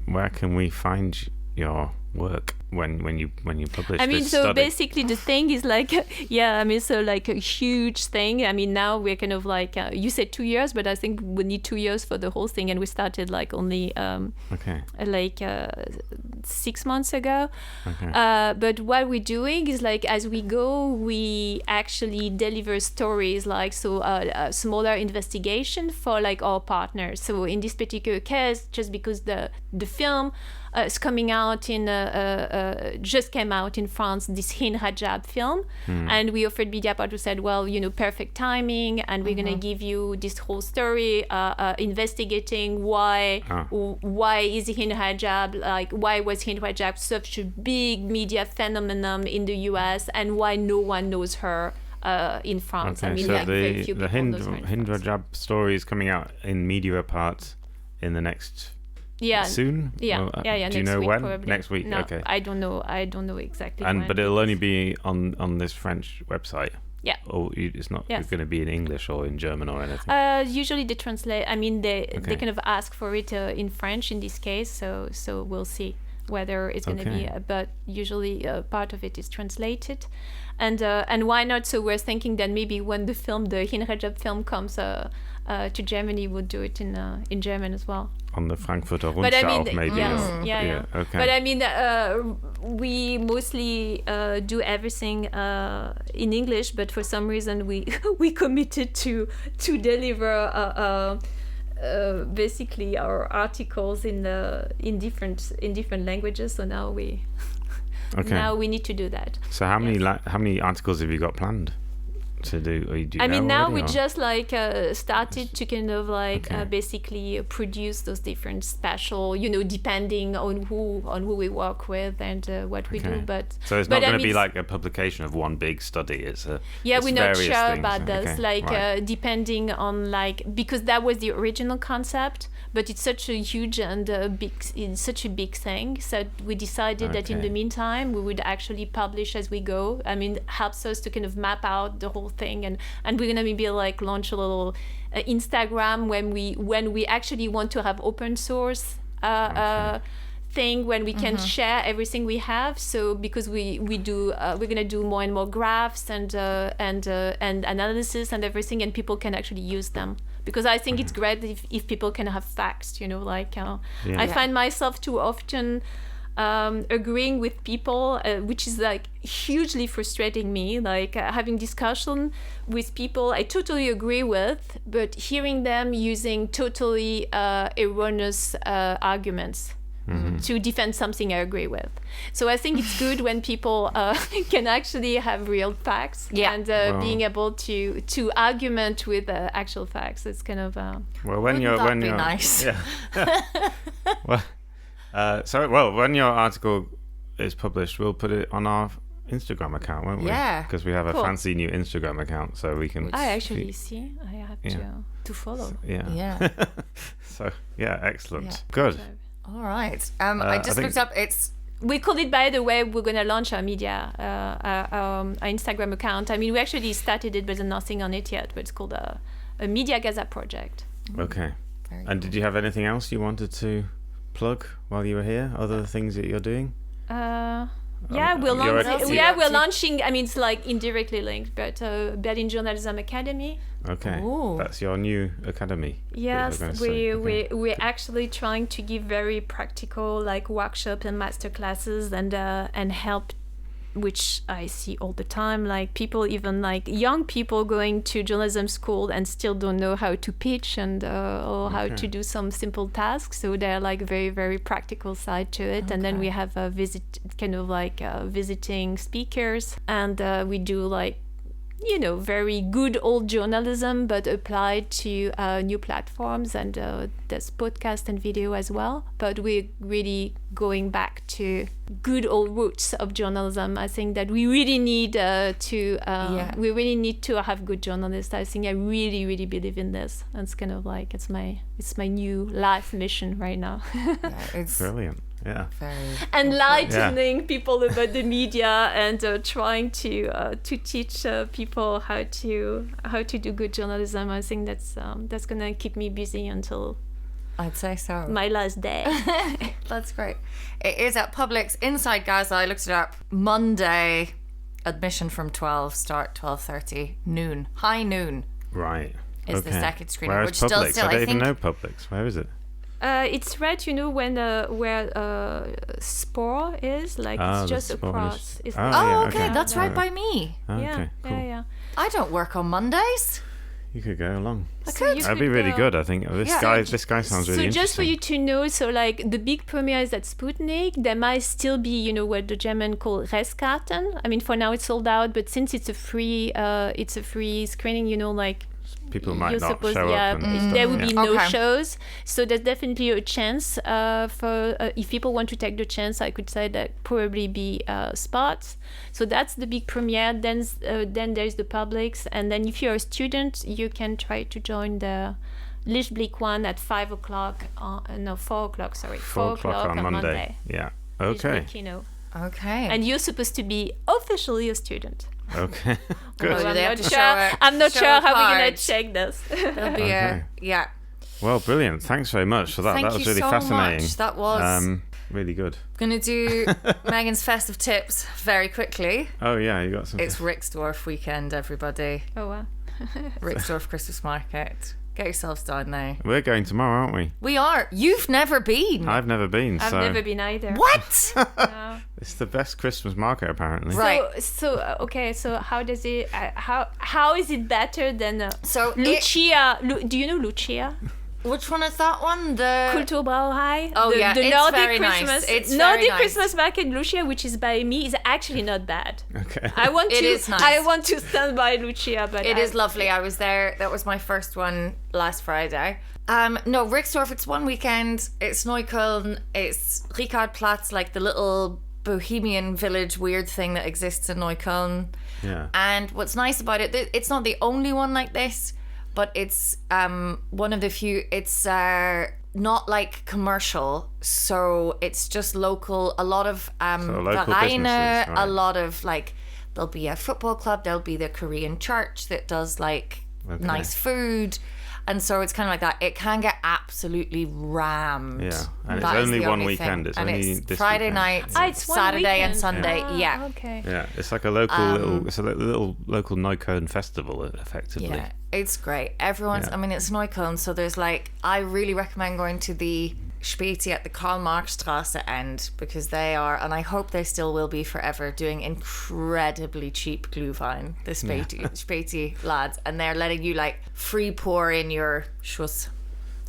Where can we find your work when you publish I mean, this so study? basically the thing is like, yeah, I mean, so like a huge thing. I mean, now we're kind of like, you said 2 years, but I think we need 2 years for the whole thing. And we started like only like 6 months ago. Okay. But what we're doing is like, as we go, we actually deliver stories like, so a smaller investigation for like our partners. So in this particular case, just because the film is coming out just came out in France, this Hin Rajab film, and we offered media part who said, well, perfect timing, and we're gonna give you this whole story, investigating why is Hin Rajab, like why was Hin Rajab such a big media phenomenon in the US, and why no one knows her in France. Okay, I mean, so like very few the people knows her in Hind France. Rajab story is coming out in media part in the next soon? Yeah, Well, yeah. Do you next know week, when? Probably. Next week. No, Okay. I don't know exactly. when. But it'll only be on this French website. Yeah. Or it's not Yes. going to be in English or in German or anything. Usually they translate. I mean, they kind of ask for it in French in this case. So we'll see whether it's going to be. But usually part of it is translated, and why not? So we're thinking that maybe when the Hin Rajab film comes to Germany, we'll do it in German as well. On the Frankfurter But I Rundschau, mean, maybe. yes, or, yeah. Okay. But I mean, we mostly do everything in English. But for some reason, we committed to deliver basically our articles in different languages. So now we need to do that. So how many articles have you got planned to do? Or do you I mean, now already, we or? just like started to kind of like basically produce those different special, depending on who we work with and what we do. But so it's not going to be like a publication of one big study. It's we're not various sure things. about this. Okay, Depending on because that was the original concept, but it's such a huge and it's such a big thing. So we decided that in the meantime we would actually publish as we go. I mean, it helps us to kind of map out the whole thing, and we're gonna maybe like launch a little Instagram when we actually want to have open source thing, when we can share everything we have. So because we do we're gonna do more and more graphs and analysis and everything, and people can actually use them, because I think it's great if people can have facts, I find myself too often agreeing with people, which is like hugely frustrating me, like having discussion with people I totally agree with, but hearing them using totally erroneous arguments to defend something I agree with. So I think it's good when people can actually have real facts and being able to argument with actual facts. It's kind of well, when you're nice. Yeah. Well. When your article is published, we'll put it on our Instagram account, won't we? Yeah. Because we have a fancy new Instagram account, so we can. I actually see. I have to follow. Yeah. So excellent. Yeah. Good. All right. I just looked up. We call it, by the way, we're going to launch our media, our Instagram account. I mean, we actually started it, but there's nothing on it yet. But it's called a Media Gaza project. Okay. Very And did you have anything else you wanted to plug while you were here? Other things that you're doing? We're launching. I mean, it's like indirectly linked, but Berlin Journalism Academy. Okay, Ooh. that's your new academy. Yes, we're actually trying to give very practical like workshop and master classes and help, which I see all the time, like people, even like young people going to journalism school and still don't know how to pitch and or how to do some simple tasks. So they're like very, very practical side to it. And then we have visiting speakers, and we do like very good old journalism, but applied to new platforms, and there's podcast and video as well. But we're really going back to good old roots of journalism. I think that we really need we really need to have good journalists. I think I really, really believe in this. And it's kind of like it's my new life mission right now. It's Brilliant. Yeah. very Enlightening people about the media and trying to teach people how to do good journalism. I think that's gonna keep me busy until I'd say so. my last day. That's great. It is at Publix inside Gaza. I looked it up. Monday, admission from 12, start 12:30, noon. High noon Right. is the second screening. Where which is Publix? still, I don't I even think, know Publix. Where is it? It's right, when where Spore is, like Ah, it's the just Spore across. is- It's Oh, like- Oh, yeah, okay. okay. That's right Yeah. by me. Oh, yeah, okay, cool. yeah. I don't work on Mondays. You could go along. So you That'd be could really go. good. I think this guy sounds really So interesting. just for you to know, so like the big premiere is at Sputnik. There might still be, what the German call Restkarten. I mean, for now it's sold out, but since it's a free screening, like People might you're not supposed, show yeah, up. And stuff. there will be no Okay. shows. So there's definitely a chance for if people want to take the chance. I could say that probably be spots. So that's the big premiere. Then there's the Publix, and then if you're a student, you can try to join the Lichtblick one at 5 o'clock. 4 o'clock. Sorry, 4 o'clock on Monday. Yeah. Okay. Lichtblick Kino. Okay. And you're supposed to be officially a student. Okay. Good. Oh, do they have to show I'm not show sure a how we're gonna card? check this. There'll be Okay. yeah. Well, brilliant. Thanks very much for that. Thank That was you really so fascinating. much. That was really good. gonna do Megan's festive tips very quickly. Oh yeah, you got some. It's Rixdorf weekend, everybody. Oh wow. Rixdorf Christmas Market. Get yourselves down now. We're going tomorrow, aren't we? We are. You've never been. I've never been. I've so never been either. What? No. It's the best Christmas market apparently. Right. Okay. So how does it? How is it better than So Lucia? Do you know Lucia? which one is that one? The Kulturbrauerei. Oh, the, yeah, the it's Nordic very nice. Christmas. It's Nordic very nice. Christmas market Lucia, which is by me, is actually not bad. Okay. I want It to. is nice. I want to stand by Lucia, but It is lovely. I was there. That was my first one last Friday. No, Rixdorf, it's one weekend. It's Neukölln. It's Richardplatz, like the little bohemian village weird thing that exists in Neukölln. Yeah. And what's nice about it, it's not the only one like this, but it's one of the few. It's not like commercial, so it's just local. A lot of local Vereine, businesses, right. a lot of like, there'll be a football club, there'll be the Korean church that does like nice food. And so it's kind of like that. It can get absolutely rammed. Yeah, and it's That is only the one only weekend. thing. It's and only it's this Friday weekend. night, it's one Saturday and weekend. Sunday. Yeah. Okay. Yeah, it's like a local it's a little local Neukölln festival, effectively. Yeah, it's great. Everyone's, Yeah. I mean, it's Neukölln, so there's like, I really recommend going to the Späti at the Karl-Marx-Straße end, because they are, and I hope they still will be forever, doing incredibly cheap Glühwein, the Späti lads, and they're letting you like free pour in your Schuss.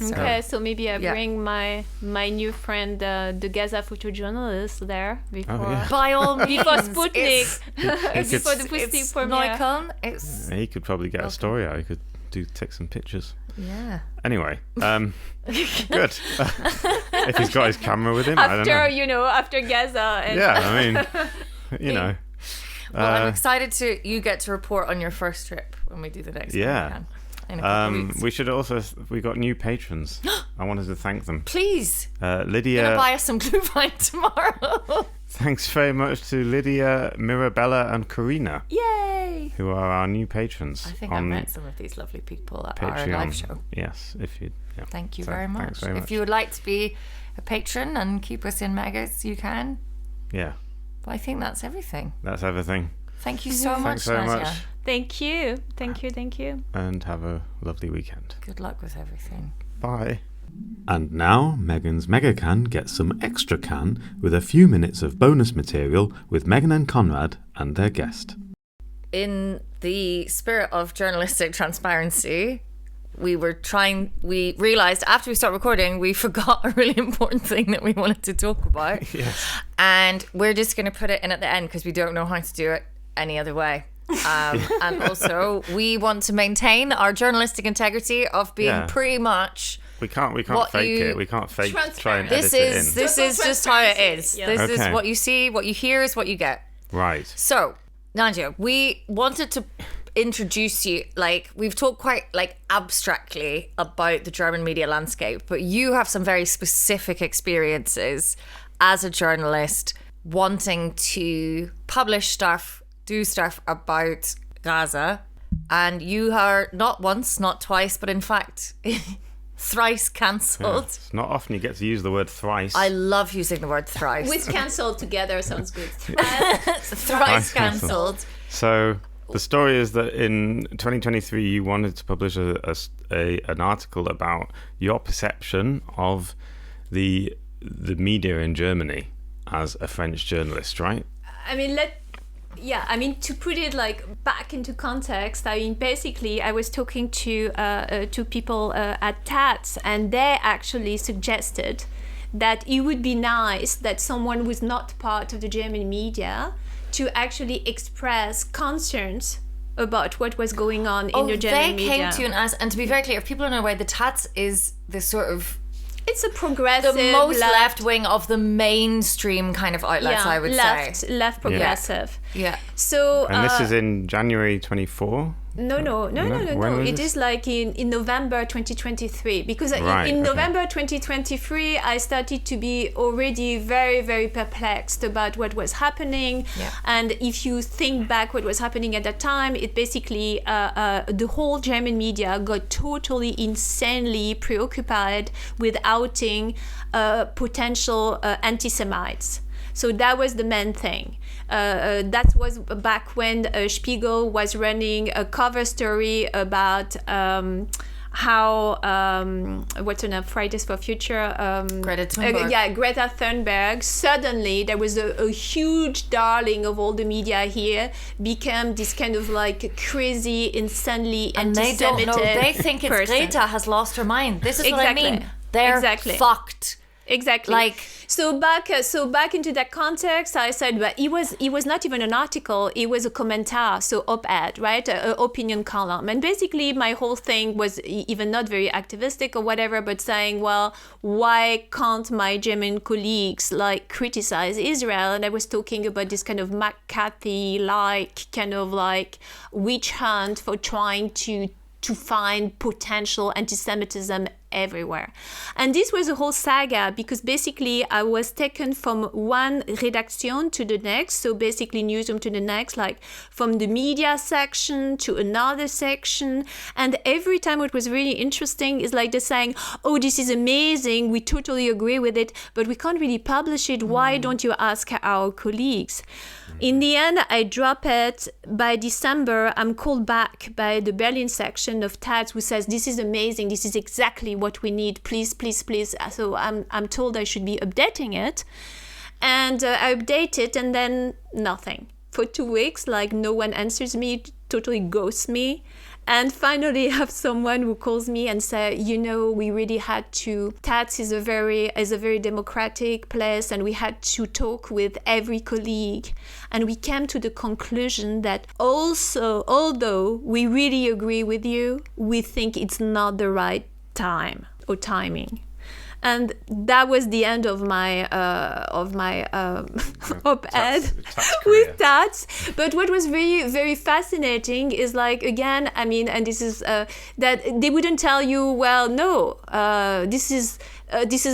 Okay, so maybe I Yeah. bring my new friend, the Gaza photojournalist, there before. yeah. By all means. Before Sputnik. could- Before the Sputnik It's premiere. Neukölln. It's, He could probably get a story out. He could take some pictures. yeah. Anyway, good. If he's got his camera with him, I don't know. After Gaza. And Yeah, I mean, you know. Well, I'm excited you get to report on your first trip when we do the next Yeah. one. In a couple of weeks. We should also, we got new patrons. I wanted to thank them. Please, Lydia, gonna buy us some Glühwein tomorrow. thanks very much to Lydia, Mirabella, and Karina, Yay! who are our new patrons. I think I met some of these lovely people at our Patreon. live show. Yes, if you. Yeah. Thank you So, very much. thanks very If much. you would like to be a patron and keep us in Megas, you can. Yeah, But I think that's everything. that's everything. Thank you so much, Thanks very Nadja. much, Thank you. Thank you. and have a lovely weekend. Good luck with everything. Bye. And now, Megan's Megacan gets some extra can with a few minutes of bonus material with Megan and Konrad and their guest. In the spirit of journalistic transparency, we realised after we started recording, we forgot a really important thing that we wanted to talk about. Yes. And we're just going to put it in at the end because we don't know how to do it any other way. And also, we want to maintain our journalistic integrity of being pretty much. We can't what fake you- it. We can't fake try and This edit it is in. this Total is just how it transparency. is. Yeah. This is Okay. what you see, what you hear is what you get. Right. So, Nadja, we wanted to introduce you, like, we've talked quite, like, abstractly about the German media landscape, but you have some very specific experiences as a journalist wanting to publish stuff, do stuff about Gaza, and you are not once, not twice, but in fact, thrice cancelled. It's not often you get to use the word thrice. I love using the word thrice. With cancelled together sounds good. Thrice cancelled. So the story is that in 2023 you wanted to publish an article about your perception of the media in Germany as a French journalist, right? I mean, to put it like back into context, I mean, basically, I was talking to people at TATS, and they actually suggested that it would be nice that someone who's not part of the German media to actually express concerns about what was going on in the German media. They came to you and asked, and to be very clear, if people don't know why, the TATS is the sort of It's a progressive, the most left wing of the mainstream kind of outlets, I would say. left progressive. Yeah. So And this is in January 24? No. When was It this? is like in November 2023, because Right, in okay. November 2023, I started to be already very, very perplexed about what was happening. Yeah. And if you think back what was happening at that time, it basically, the whole German media got totally insanely preoccupied with outing potential anti-Semites. So that was the main thing. That was back when Spiegel was running a cover story about how what's her name, Fridays for Future, Greta Thunberg. Greta Thunberg. Suddenly, there was a huge darling of all the media here, became this kind of like crazy, insanely And they don't anti-Semitic know. They think it's person. Greta has lost her mind. This is what I Exactly. mean. They're Exactly. fucked. Exactly. Like, so back into that context, I said, but it was not even an article. It was a commentar, so op-ed, right? An opinion column. And basically, my whole thing was even not very activistic or whatever, but saying, well, why can't my German colleagues like criticize Israel? And I was talking about this kind of McCarthy-like kind of like witch hunt for trying to find potential anti-Semitism everywhere. And this was a whole saga because basically I was taken from one redaction to the next, so basically newsroom to the next, like from the media section to another section. And every time what was really interesting is like they're saying, oh, this is amazing, we totally agree with it, but we can't really publish it. Why don't you ask our colleagues? In the end, I drop it. By December, I'm called back by the Berlin section of TATS who says, this is amazing, this is exactly what we need, please, please, please. So I'm told I should be updating it. And I update it and then nothing. For 2 weeks, like no one answers me, totally ghosts me. And finally, I have someone who calls me and say, you know, we really had to. TATS is a very democratic place, and we had to talk with every colleague, and we came to the conclusion that also, although we really agree with you, we think it's not the right time or timing. And that was the end of my op-ed with TATS. But what was very, very fascinating is like, again, I mean, and this is that they wouldn't tell you, well, no, this is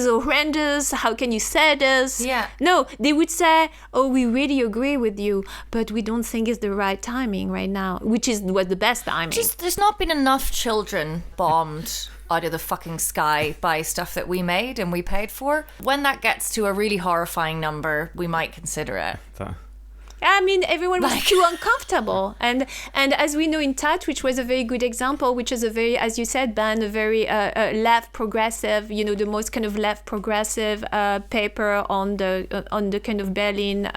horrendous. How can you say this? Yeah. No, they would say, oh, we really agree with you, but we don't think it's the right timing right now, which was the best timing. just there's not been enough children bombed out of the fucking sky by stuff that we made and we paid for. When that gets to a really horrifying number, we might consider it. I mean, everyone was too uncomfortable. And as we know in TAT, which was a very good example, which is a very, as you said, Ben, a very left progressive, you know, the most kind of left progressive paper on the kind of Berlin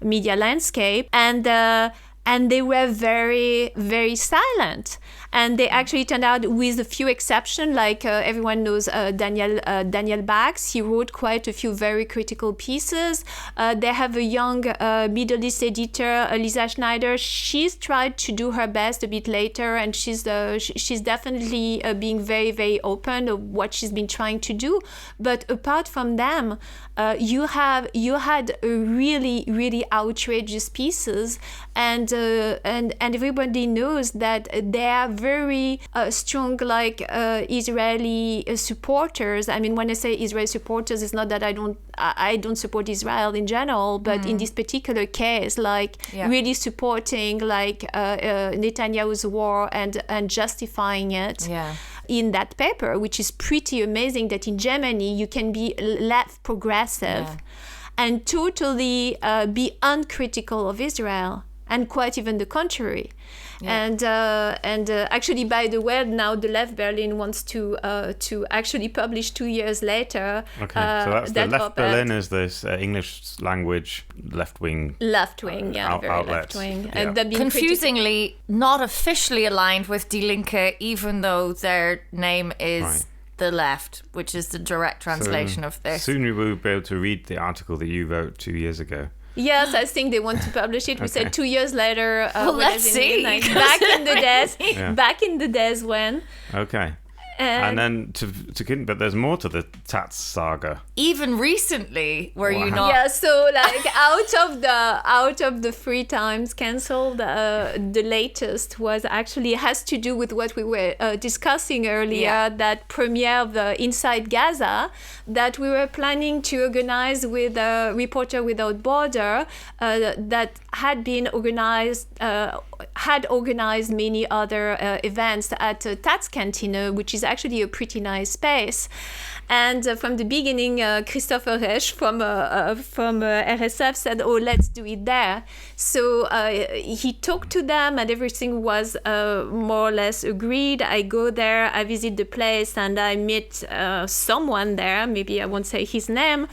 media landscape. And and they were very, very silent. And they actually turned out, with a few exceptions, like everyone knows Daniel Bax. He wrote quite a few very critical pieces. They have a young Middle East editor, Lisa Schneider. She's tried to do her best a bit later, and she's definitely being very, very open of what she's been trying to do. But apart from them, you had really, really outrageous pieces, and everybody knows that they are very strong, like Israeli supporters. I mean, when I say Israeli supporters, it's not that I don't support Israel in general, but in this particular case, like really supporting like Netanyahu's war and justifying it. Yeah. In that paper, which is pretty amazing that in Germany you can be left progressive and totally be uncritical of Israel, and quite even the contrary. Yeah. And actually, by the way, now the Left Berlin wants to actually publish 2 years later. Okay, so that's the Left Berlin is this English language left-wing very outlet. left-wing. Yeah. And confusingly not officially aligned with Die Linke, even though their name is The Left, which is the direct translation of this. Soon we will be able to read the article that you wrote 2 years ago. Yes, I think they want to publish it. We said 2 years later. Well, let's see. Back in the days when. Okay. And then but there's more to the Taz saga. Even recently, were you not? Yeah, so like out of the 3 times cancelled, the latest has to do with what we were discussing earlier, that premiere of Inside Gaza that we were planning to organize with Reporter Without Border, that had organized many other events at Taz Cantina, which is actually a pretty nice space. And from the beginning, Christopher Resch from RSF said, "Oh, let's do it there." So he talked to them, and everything was more or less agreed. I go there, I visit the place, and I meet someone there. Maybe I won't say his name.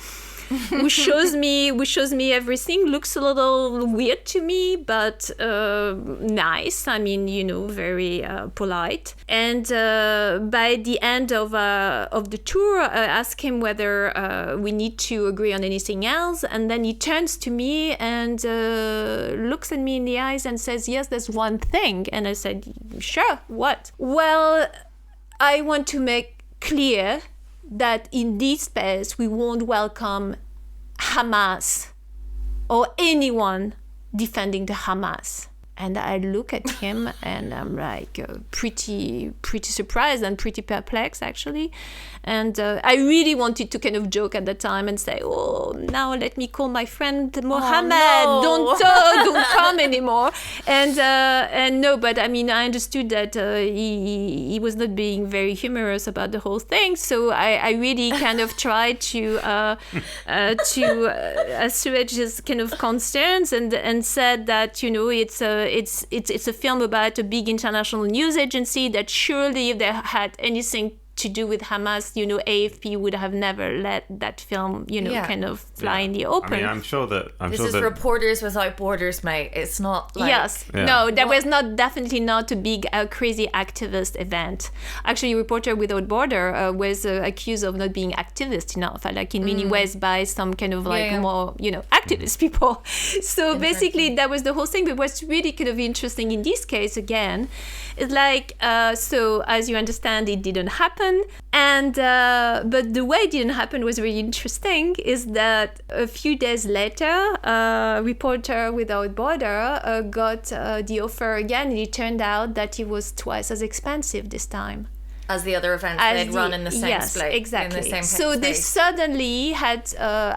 who shows me everything. Looks a little weird to me, but nice. I mean, very polite. And by the end of the tour, I ask him whether we need to agree on anything else, and then he turns to me and looks at me in the eyes and says, "Yes, there's one thing." And I said, "Sure, what?" "Well, I want to make clear that in this space we won't welcome Hamas or anyone defending the Hamas." And I look at him and I'm like pretty surprised and pretty perplexed, actually. And I really wanted to kind of joke at the time and say, "Oh, now let me call my friend Mohammed. No. Don't come anymore." And no, but I mean, I understood that he was not being very humorous about the whole thing. So I really kind of tried to assuage his kind of concerns and said that, it's a film about a big international news agency, that surely if they had anything to do with Hamas, AFP would have never let that film, kind of fly in the open. I mean, I'm sure that this is Reporters Without Borders, mate. It's not like... Yes. Yeah. No, that was definitely not a big, crazy activist event. Actually, Reporter Without Border was accused of not being activist enough, like in many ways, by some kind of more, activist people. So basically, that was the whole thing. But what's really kind of interesting in this case, again, is like, so as you understand, it didn't happen. And but the way it didn't happen was really interesting, is that a few days later, Reporter Without Border got the offer again, and it turned out that it was twice as expensive this time. As the other events they'd run in the same yes, space. Exactly. In the same so space. They suddenly had,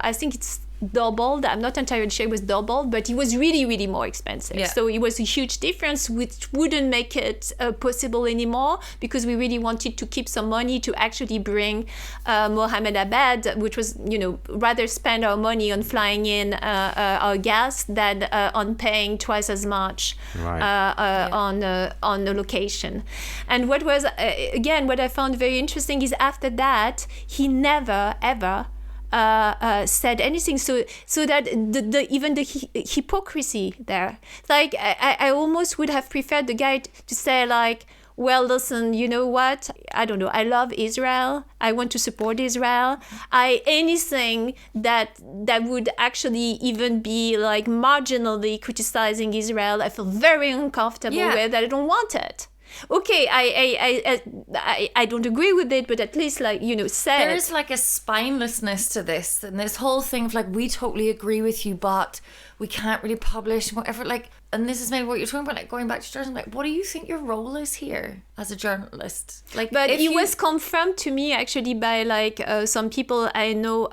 I think it's doubled. I'm not entirely sure it was doubled, but it was really, really more expensive. Yeah. So it was a huge difference, which wouldn't make it possible anymore, because we really wanted to keep some money to actually bring Mohammed Abed, which was, rather spend our money on flying in our gas than on paying twice as much on the location. And what was, again, what I found very interesting is after that, he never, ever said anything. So that even the hypocrisy there, like I almost would have preferred the guy to say like, well, listen, you know what? I don't know. I love Israel. I want to support Israel. Anything that would actually even be like marginally criticizing Israel, I feel very uncomfortable with. I don't want it. Okay, I don't agree with it, but at least like, you know, say there is like a spinelessness to this, and this whole thing of like, we totally agree with you, but we can't really publish whatever, like, and this is maybe what you're talking about, like going back to journalism, like, what do you think your role is here as a journalist? Like, but it was confirmed to me actually by like some people I know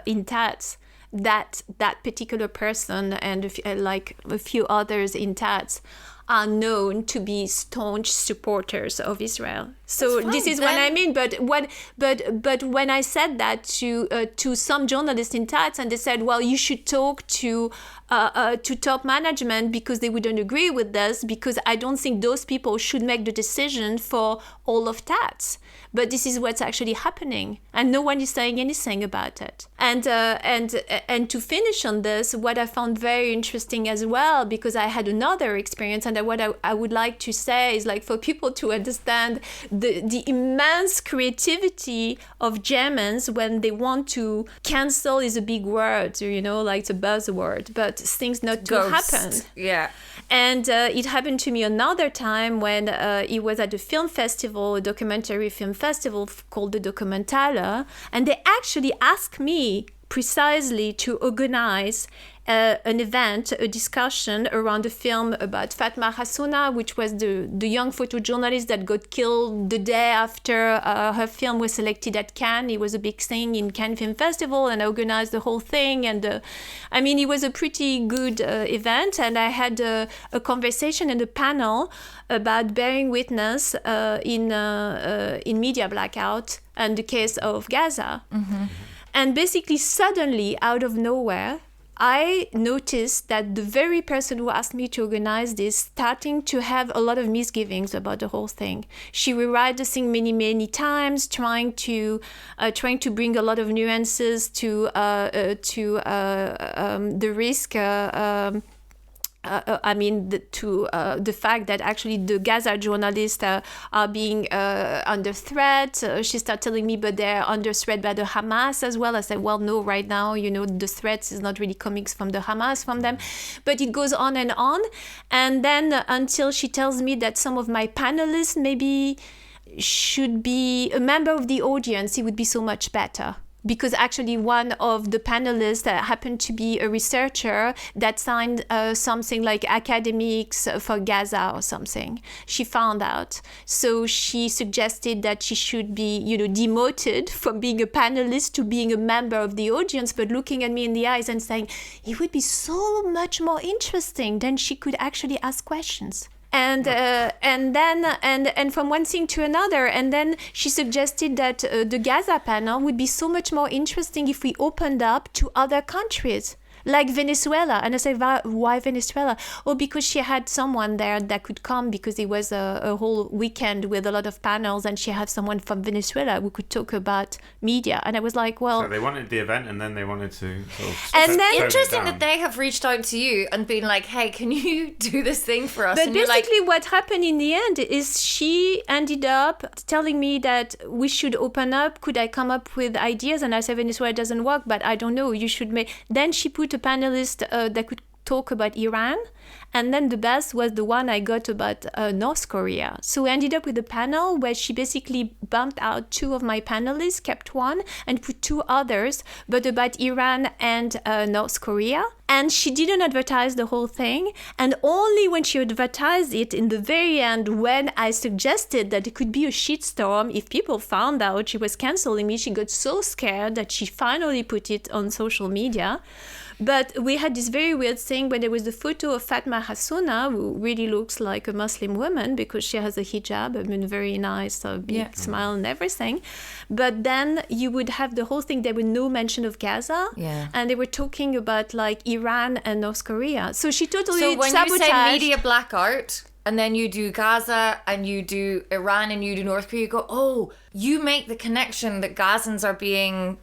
in TATS, that particular person and like a few others in TATS are known to be staunch supporters of Israel. So this is what I mean. But when I said that to some journalists in TATS, and they said, well, you should talk to top management because they wouldn't agree with this, because I don't think those people should make the decision for all of TATS. But this is what's actually happening, and no one is saying anything about it. And to finish on this, what I found very interesting as well, because I had another experience, and what I would like to say is like for people to understand the immense creativity of Germans when they want to cancel is a big word, you know, like it's a buzzword, but things not to happen. Yeah. And it happened to me another time when it was at a film festival, a documentary film festival called the Dokumentale, and they actually asked me precisely to organize an event, a discussion around a film about Fatma Hassouna, which was the young photojournalist that got killed the day after her film was selected at Cannes. It was a big thing in Cannes Film Festival, and I organized the whole thing. And I mean, it was a pretty good event. And I had a conversation and a panel about bearing witness in media blackout and the case of Gaza. Mm-hmm. And basically, suddenly, out of nowhere, I noticed that the very person who asked me to organize this starting to have a lot of misgivings about the whole thing. She rewrote the thing many, many times, trying to bring a lot of nuances to the risk. The fact that actually the Gaza journalists are being under threat. She started telling me, but they're under threat by the Hamas as well. I said, well, no, right now, you know, the threat is not really coming from the Hamas, from them. But it goes on. And then until she tells me that some of my panelists maybe should be a member of the audience, it would be so much better. Because actually one of the panelists happened to be a researcher that signed something like academics for Gaza or something. She found out. So she suggested that she should be, you know, demoted from being a panelist to being a member of the audience, but looking at me in the eyes and saying, it would be so much more interesting, then she could actually ask questions. And then from one thing to another, and then she suggested that the Gaza panel would be so much more interesting if we opened up to other countries, like Venezuela. And I said, why Venezuela? Oh, because she had someone there that could come, because it was a whole weekend with a lot of panels, and she had someone from Venezuela who could talk about media. And I was like, well... So they wanted the event, and then they wanted to sort of... And then interesting that they have reached out to you and been like, hey, can you do this thing for us? But and basically what happened in the end is she ended up telling me that we should open up. Could I come up with ideas? And I said, Venezuela doesn't work, but I don't know. You should make... Then she put a panelist that could talk about Iran, and then the best was the one I got about North Korea. So we ended up with a panel where she basically bumped out two of my panelists, kept one, and put two others, but about Iran and North Korea. And she didn't advertise the whole thing, and only when she advertised it in the very end, when I suggested that it could be a shitstorm if people found out she was canceling me, she got so scared that she finally put it on social media. But we had this very weird thing when there was the photo of Fatma Hassouna, who really looks like a Muslim woman because she has a hijab, I mean, very nice, big smile and everything. But then you would have the whole thing, there was no mention of Gaza. Yeah. And they were talking about like Iran and North Korea. So she totally sabotaged. So when you say media blackout, and then you do Gaza and you do Iran and you do North Korea, you go, oh, you make the connection that Gazans are being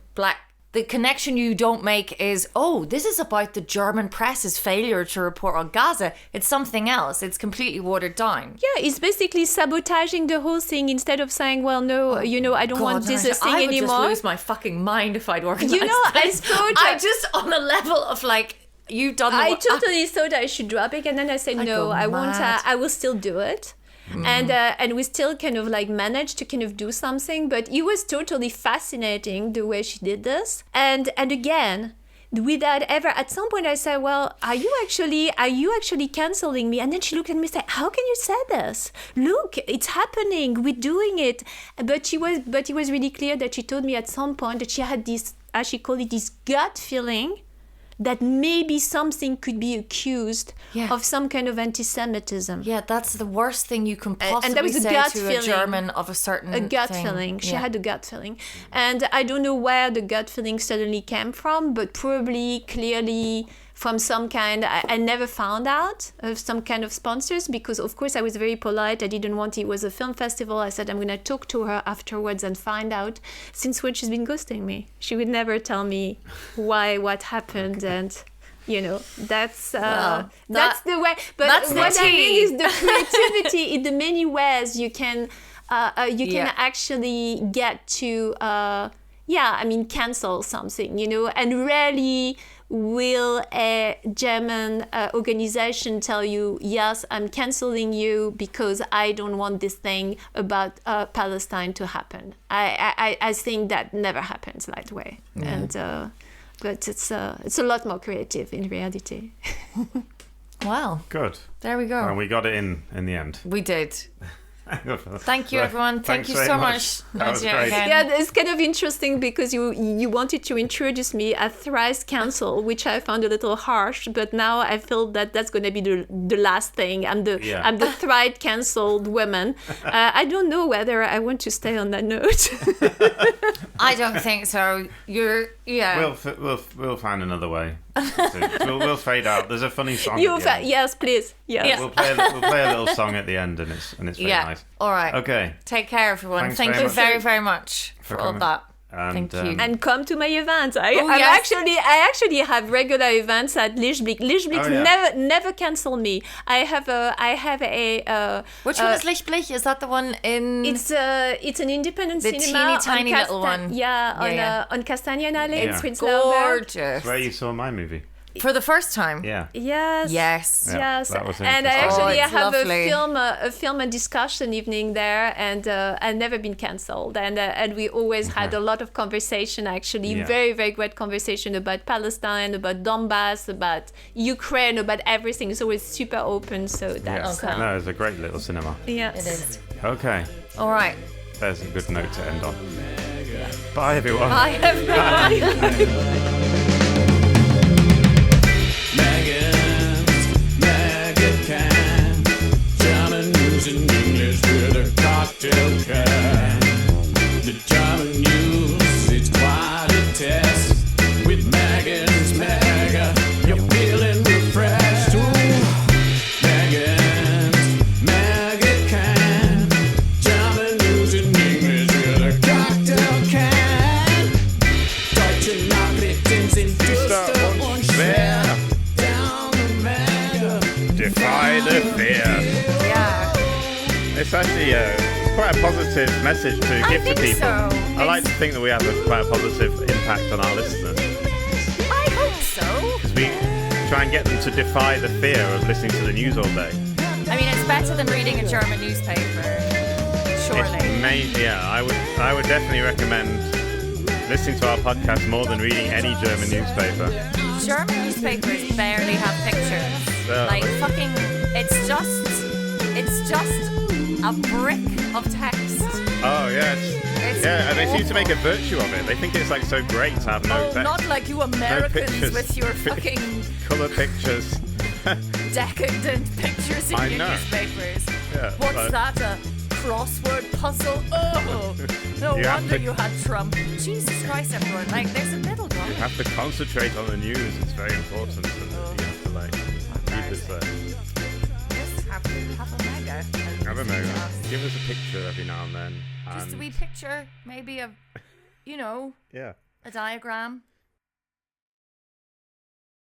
the connection you don't make is, oh, this is about the German press's failure to report on Gaza. It's something else. It's completely watered down. Yeah, it's basically sabotaging the whole thing instead of saying, well, no, I don't want this thing I would anymore. just lose my fucking mind if I'd organized I just on a level of like, you've done the I totally thought I should drop it, and then I said, no, I won't. I will still do it. And we still kind of like managed to kind of do something, but it was totally fascinating the way she did this. And again, without ever, at some point I said, well, are you actually canceling me? And then she looked at me and said, how can you say this? Look, it's happening. We're doing it. But it was really clear that she told me at some point that she had this, as she called it, this gut feeling that maybe something could be accused of some kind of anti-Semitism. Yeah, that's the worst thing you can possibly and that was a say gut to feeling, a German of a certain A gut thing. feeling. She had a gut feeling. And I don't know where the gut feeling suddenly came from, but probably clearly from some kind, I never found out of some kind of sponsors, because of course I was very polite. I didn't want, it was a film festival. I said I'm going to talk to her afterwards and find out, since when she's been ghosting me. She would never tell me why, what happened, and that's the way. But what I mean is the creativity in the many ways you can actually get to cancel something, and rarely will a German organization tell you, yes, I'm canceling you because I don't want this thing about Palestine to happen. I think that never happens that way. And but it's a lot more creative in reality. Wow. Good. There we go. And we got it in the end. We did. Thank you, everyone. Thank you very so much. That was Nadja, great. again. Yeah, it's kind of interesting because you wanted to introduce me as thrice cancelled, which I found a little harsh, but now I feel that that's going to be the last thing. I'm the thrice cancelled woman. I don't know whether I want to stay on that note. I don't think so. We'll find another way. We'll fade out. There's a funny song. Yes, please. Yes. Yeah. We'll play a little song at the end, and it's very nice. All right. Okay. Take care, everyone. Thanks Thank very you much. very, very much for all coming. that. And, Thank you. And come to my events. I yes. actually have regular events at Lichtblick. Lichtblick never cancel me. I have a Which one is Lichtblick? Is that the one in? It's an independent the cinema. tiny little one. Yeah, on Kastanienallee in Yeah. Prenzlauer. Gorgeous. That's where you saw my movie. For the first time. Yeah. Yes. Yes. Yeah, Yes, that was and I interesting. actually it's have lovely. a film and discussion evening there, and I've never been cancelled, and we always had a lot of conversation. Actually, Yeah. very very great conversation about Palestine, about Donbass, about Ukraine, about everything. So it's super open. So that's No, it's a great little cinema. yes. It is. Okay. All right. There's a good note to end on. Bye, everyone. Bye, everyone. Megacan, German news in English with a cocktail can. The German news, it's quite a test. With Megan's Mega, you're feeling refreshed. Ooh, Megan's Megacan, German news in English with a cocktail can. Deutsche Nachrichten sind düster und schwer. Defy the fear. Yeah. It's actually quite a positive message to give to think people. so. I like to think that we have quite a positive impact on our listeners, I hope so. because we try and get them to defy the fear of listening to the news all day. I mean, it's better than reading a German newspaper. Surely. I would definitely recommend listening to our podcast more than reading any German newspaper. German newspapers barely have pictures. Like fucking, it's just a brick of text. Oh yes, and they seem to make a virtue of it. They think it's like so great to have no text. Not like you Americans pictures. with your fucking Colour pictures. decadent pictures in I your know. newspapers. Yeah, What's like- that? A crossword puzzle? Oh, no You have wonder to- you had Trump. Jesus Christ, everyone! Like, there's a middle ground. You have to concentrate on the news. It's very important, and you have to keep it there. Just have a mega. Have a mega. Give us a picture every now and then. Just a and- wee picture, maybe of, Yeah. a diagram.